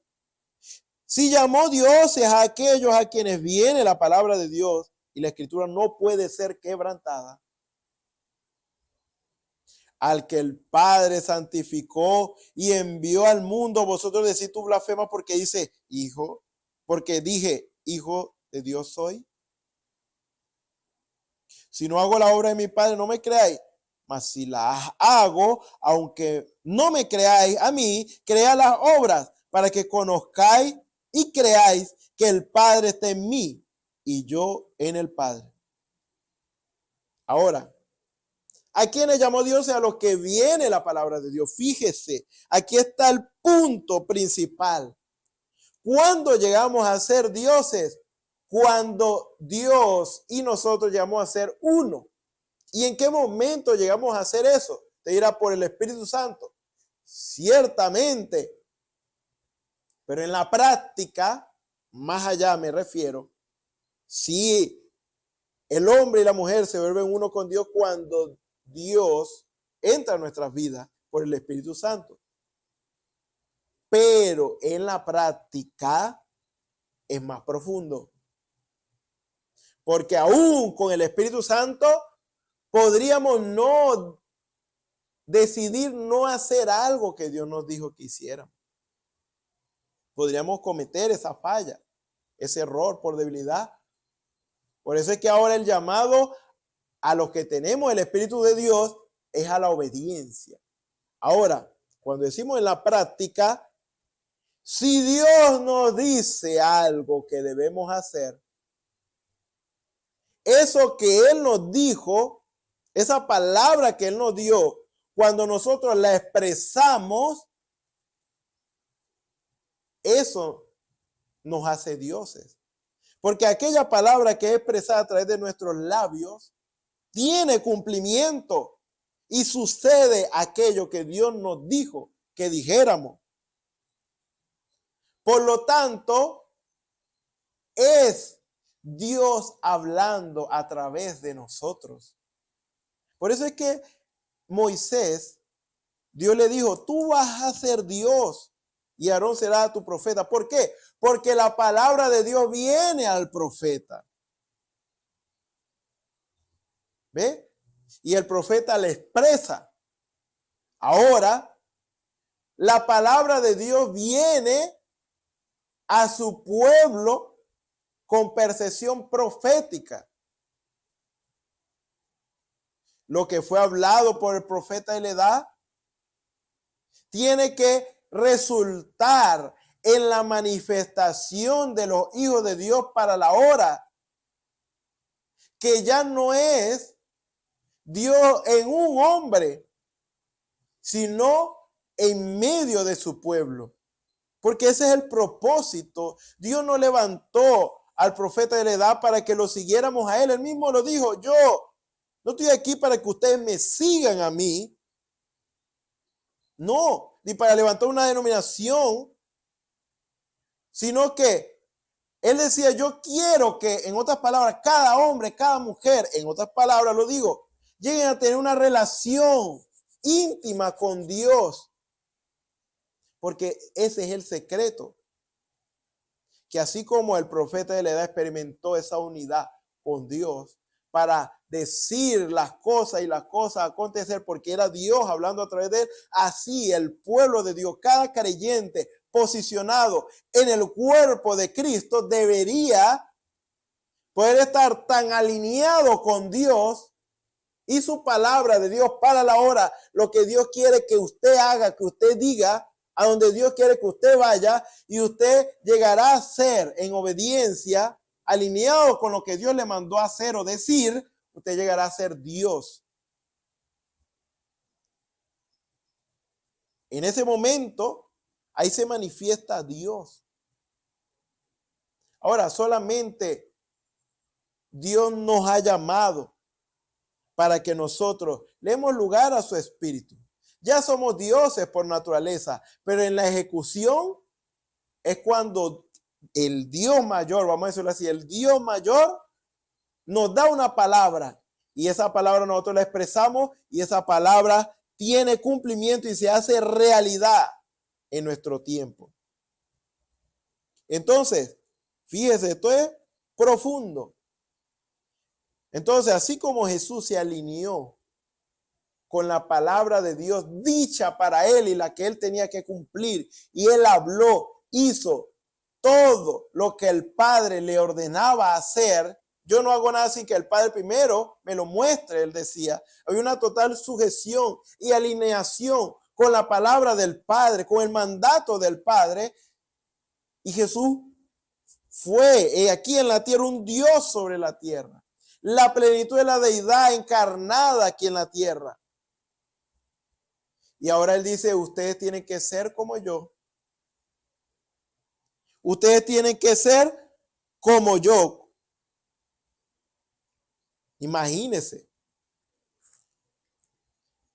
Si llamó dioses a aquellos a quienes viene la palabra de Dios y la escritura no puede ser quebrantada, al que el Padre santificó y envió al mundo, vosotros decís tú blasfemas porque dice hijo, porque dije hijo de Dios soy. Si no hago la obra de mi Padre, no me creáis. Mas si la hago, aunque no me creáis a mí, crea las obras para que conozcáis y creáis que el Padre está en mí y yo en el Padre. Ahora, ¿A quiénes llamó Dios? A los que viene la palabra de Dios. Fíjese, aquí está el punto principal. ¿Cuándo llegamos a ser dioses? Cuando Dios y nosotros llegamos a ser uno. ¿Y en qué momento llegamos a hacer eso? Te dirá, por el Espíritu Santo. Ciertamente. Pero en la práctica, más allá me refiero, si el hombre y la mujer se vuelven uno con Dios cuando Dios entra en nuestras vidas por el Espíritu Santo. Pero en la práctica es más profundo. Porque aún con el Espíritu Santo podríamos no decidir no hacer algo que Dios nos dijo que hiciéramos. Podríamos cometer esa falla, ese error por debilidad. Por eso es que ahora el llamado a los que tenemos el Espíritu de Dios es a la obediencia. Ahora, cuando decimos en la práctica, si Dios nos dice algo que debemos hacer, eso que Él nos dijo, esa palabra que Él nos dio, cuando nosotros la expresamos, eso nos hace dioses. Porque aquella palabra que es expresada a través de nuestros labios tiene cumplimiento y sucede aquello que Dios nos dijo que dijéramos. Por lo tanto, es Dios hablando a través de nosotros. Por eso es que Moisés, Dios le dijo, tú vas a ser Dios y Aarón será tu profeta. ¿Por qué? Porque la palabra de Dios viene al profeta. ¿Ve? Y el profeta le expresa. Ahora, la palabra de Dios viene a su pueblo con percepción profética. Lo que fue hablado por el profeta Eledá tiene que resultar en la manifestación de los hijos de Dios para la hora, que ya no es Dios en un hombre, sino en medio de su pueblo. Porque ese es el propósito. Dios no levantó al profeta de la edad para que lo siguiéramos a él. Él mismo lo dijo, yo no estoy aquí para que ustedes me sigan a mí. No, ni para levantar una denominación, sino que él decía, yo quiero que, en otras palabras, cada hombre, cada mujer, en otras palabras lo digo, lleguen a tener una relación íntima con Dios. Porque ese es el secreto. Que así como el profeta de la edad experimentó esa unidad con Dios para decir las cosas y las cosas acontecer porque era Dios hablando a través de él, así el pueblo de Dios, cada creyente posicionado en el cuerpo de Cristo debería poder estar tan alineado con Dios y su palabra de Dios para la hora, lo que Dios quiere que usted haga, que usted diga, a donde Dios quiere que usted vaya, y usted llegará a ser en obediencia, alineado con lo que Dios le mandó a hacer o decir, usted llegará a ser Dios. En ese momento, ahí se manifiesta Dios. Ahora, solamente Dios nos ha llamado para que nosotros le demos lugar a su espíritu. Ya somos dioses por naturaleza, pero en la ejecución es cuando el Dios mayor, vamos a decirlo así, el Dios mayor nos da una palabra y esa palabra nosotros la expresamos y esa palabra tiene cumplimiento y se hace realidad en nuestro tiempo. Entonces, fíjese, esto es profundo. Entonces, así como Jesús se alineó con la palabra de Dios dicha para él y la que él tenía que cumplir, y él habló, hizo todo lo que el Padre le ordenaba hacer. Yo no hago nada sin que el Padre primero me lo muestre, él decía. Hay una total sujeción y alineación con la palabra del Padre, con el mandato del Padre. Y Jesús fue aquí en la tierra un Dios sobre la tierra. la plenitud de la deidad encarnada aquí en la tierra. Y ahora él dice, ustedes tienen que ser como yo. Ustedes tienen que ser como yo. Imagínense.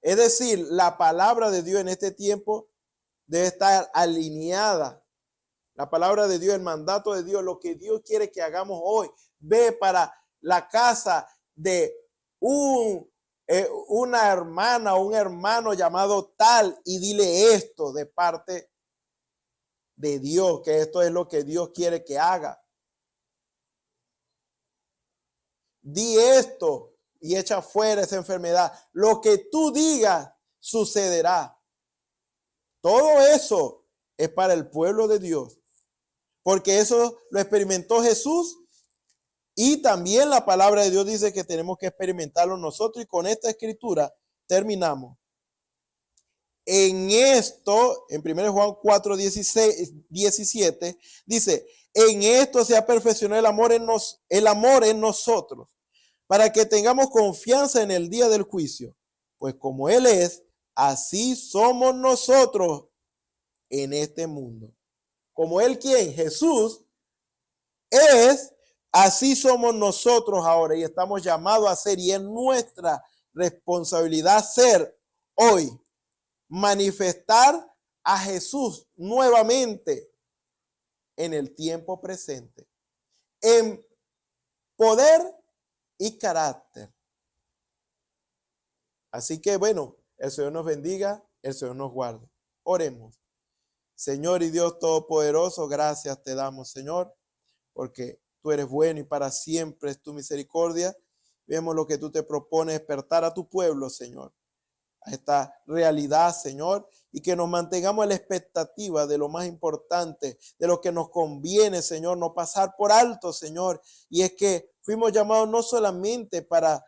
Es decir, la palabra de Dios en este tiempo debe estar alineada. La palabra de Dios, el mandato de Dios, lo que Dios quiere que hagamos hoy. Ve para la casa de una hermana o un hermano llamado tal y dile esto de parte de Dios, que esto es lo que Dios quiere que haga. Di esto y echa fuera esa enfermedad. Lo que tú digas sucederá. Todo eso es para el pueblo de Dios, porque eso lo experimentó Jesús y también la palabra de Dios dice que tenemos que experimentarlo nosotros, y con esta escritura terminamos. En esto, en 1 Juan 4, 17, dice, en esto se ha perfeccionado el amor en nosotros, para que tengamos confianza en el día del juicio. Pues como Él es, así somos nosotros en este mundo. Como Él, ¿quién? Jesús es, así somos nosotros ahora, y estamos llamados a ser, y es nuestra responsabilidad ser hoy, manifestar a Jesús nuevamente en el tiempo presente, en poder y carácter. Así que bueno, el Señor nos bendiga, el Señor nos guarde. Oremos. Señor y Dios Todopoderoso, gracias te damos, Señor, porque tú eres bueno y para siempre es tu misericordia. Vemos lo que tú te propones, despertar a tu pueblo, Señor, a esta realidad, Señor, y que nos mantengamos en la expectativa de lo más importante, de lo que nos conviene, Señor, no pasar por alto, Señor. Y es que fuimos llamados no solamente para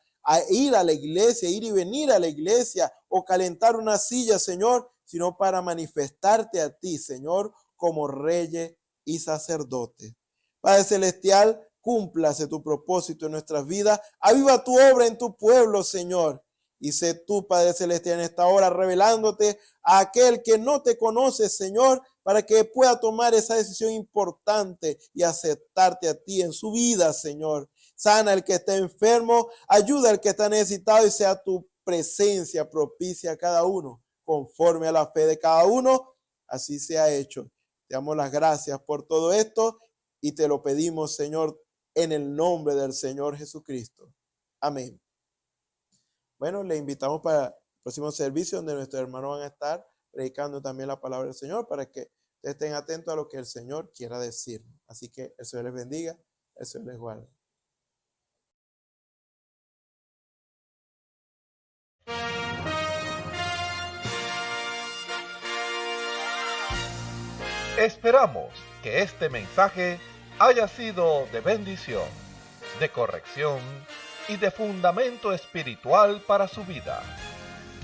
ir a la iglesia, ir y venir a la iglesia o calentar una silla, Señor, sino para manifestarte a ti, Señor, como reyes y sacerdotes. Padre Celestial, cúmplase tu propósito en nuestras vidas. Aviva tu obra en tu pueblo, Señor. Y sé tú, Padre Celestial, en esta hora revelándote a aquel que no te conoce, Señor, para que pueda tomar esa decisión importante y aceptarte a ti en su vida, Señor. Sana al que está enfermo, ayuda al que está necesitado y sea tu presencia propicia a cada uno, conforme a la fe de cada uno. Así sea hecho. Te damos las gracias por todo esto y te lo pedimos, Señor, en el nombre del Señor Jesucristo. Amén. Bueno, le invitamos para el próximo servicio donde nuestros hermanos van a estar predicando también la palabra del Señor para que estén atentos a lo que el Señor quiera decir. Así que el Señor les bendiga, el Señor les guarde. Esperamos que este mensaje haya sido de bendición, de corrección y de fundamento espiritual para su vida.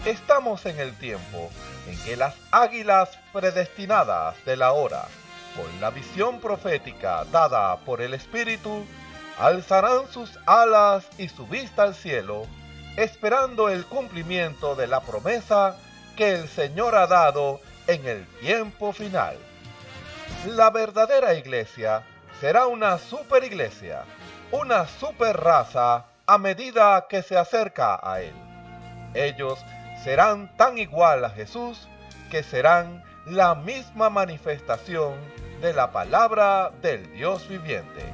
Estamos en el tiempo en que las águilas predestinadas de la hora, con la visión profética dada por el Espíritu, alzarán sus alas y su vista al cielo, esperando el cumplimiento de la promesa que el Señor ha dado en el tiempo final. La verdadera iglesia será una superiglesia, una super raza a medida que se acerca a Él. Ellos serán tan igual a Jesús que serán la misma manifestación de la palabra del Dios viviente.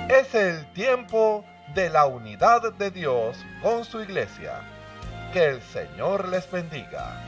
Es el tiempo de la unidad de Dios con su iglesia. Que el Señor les bendiga.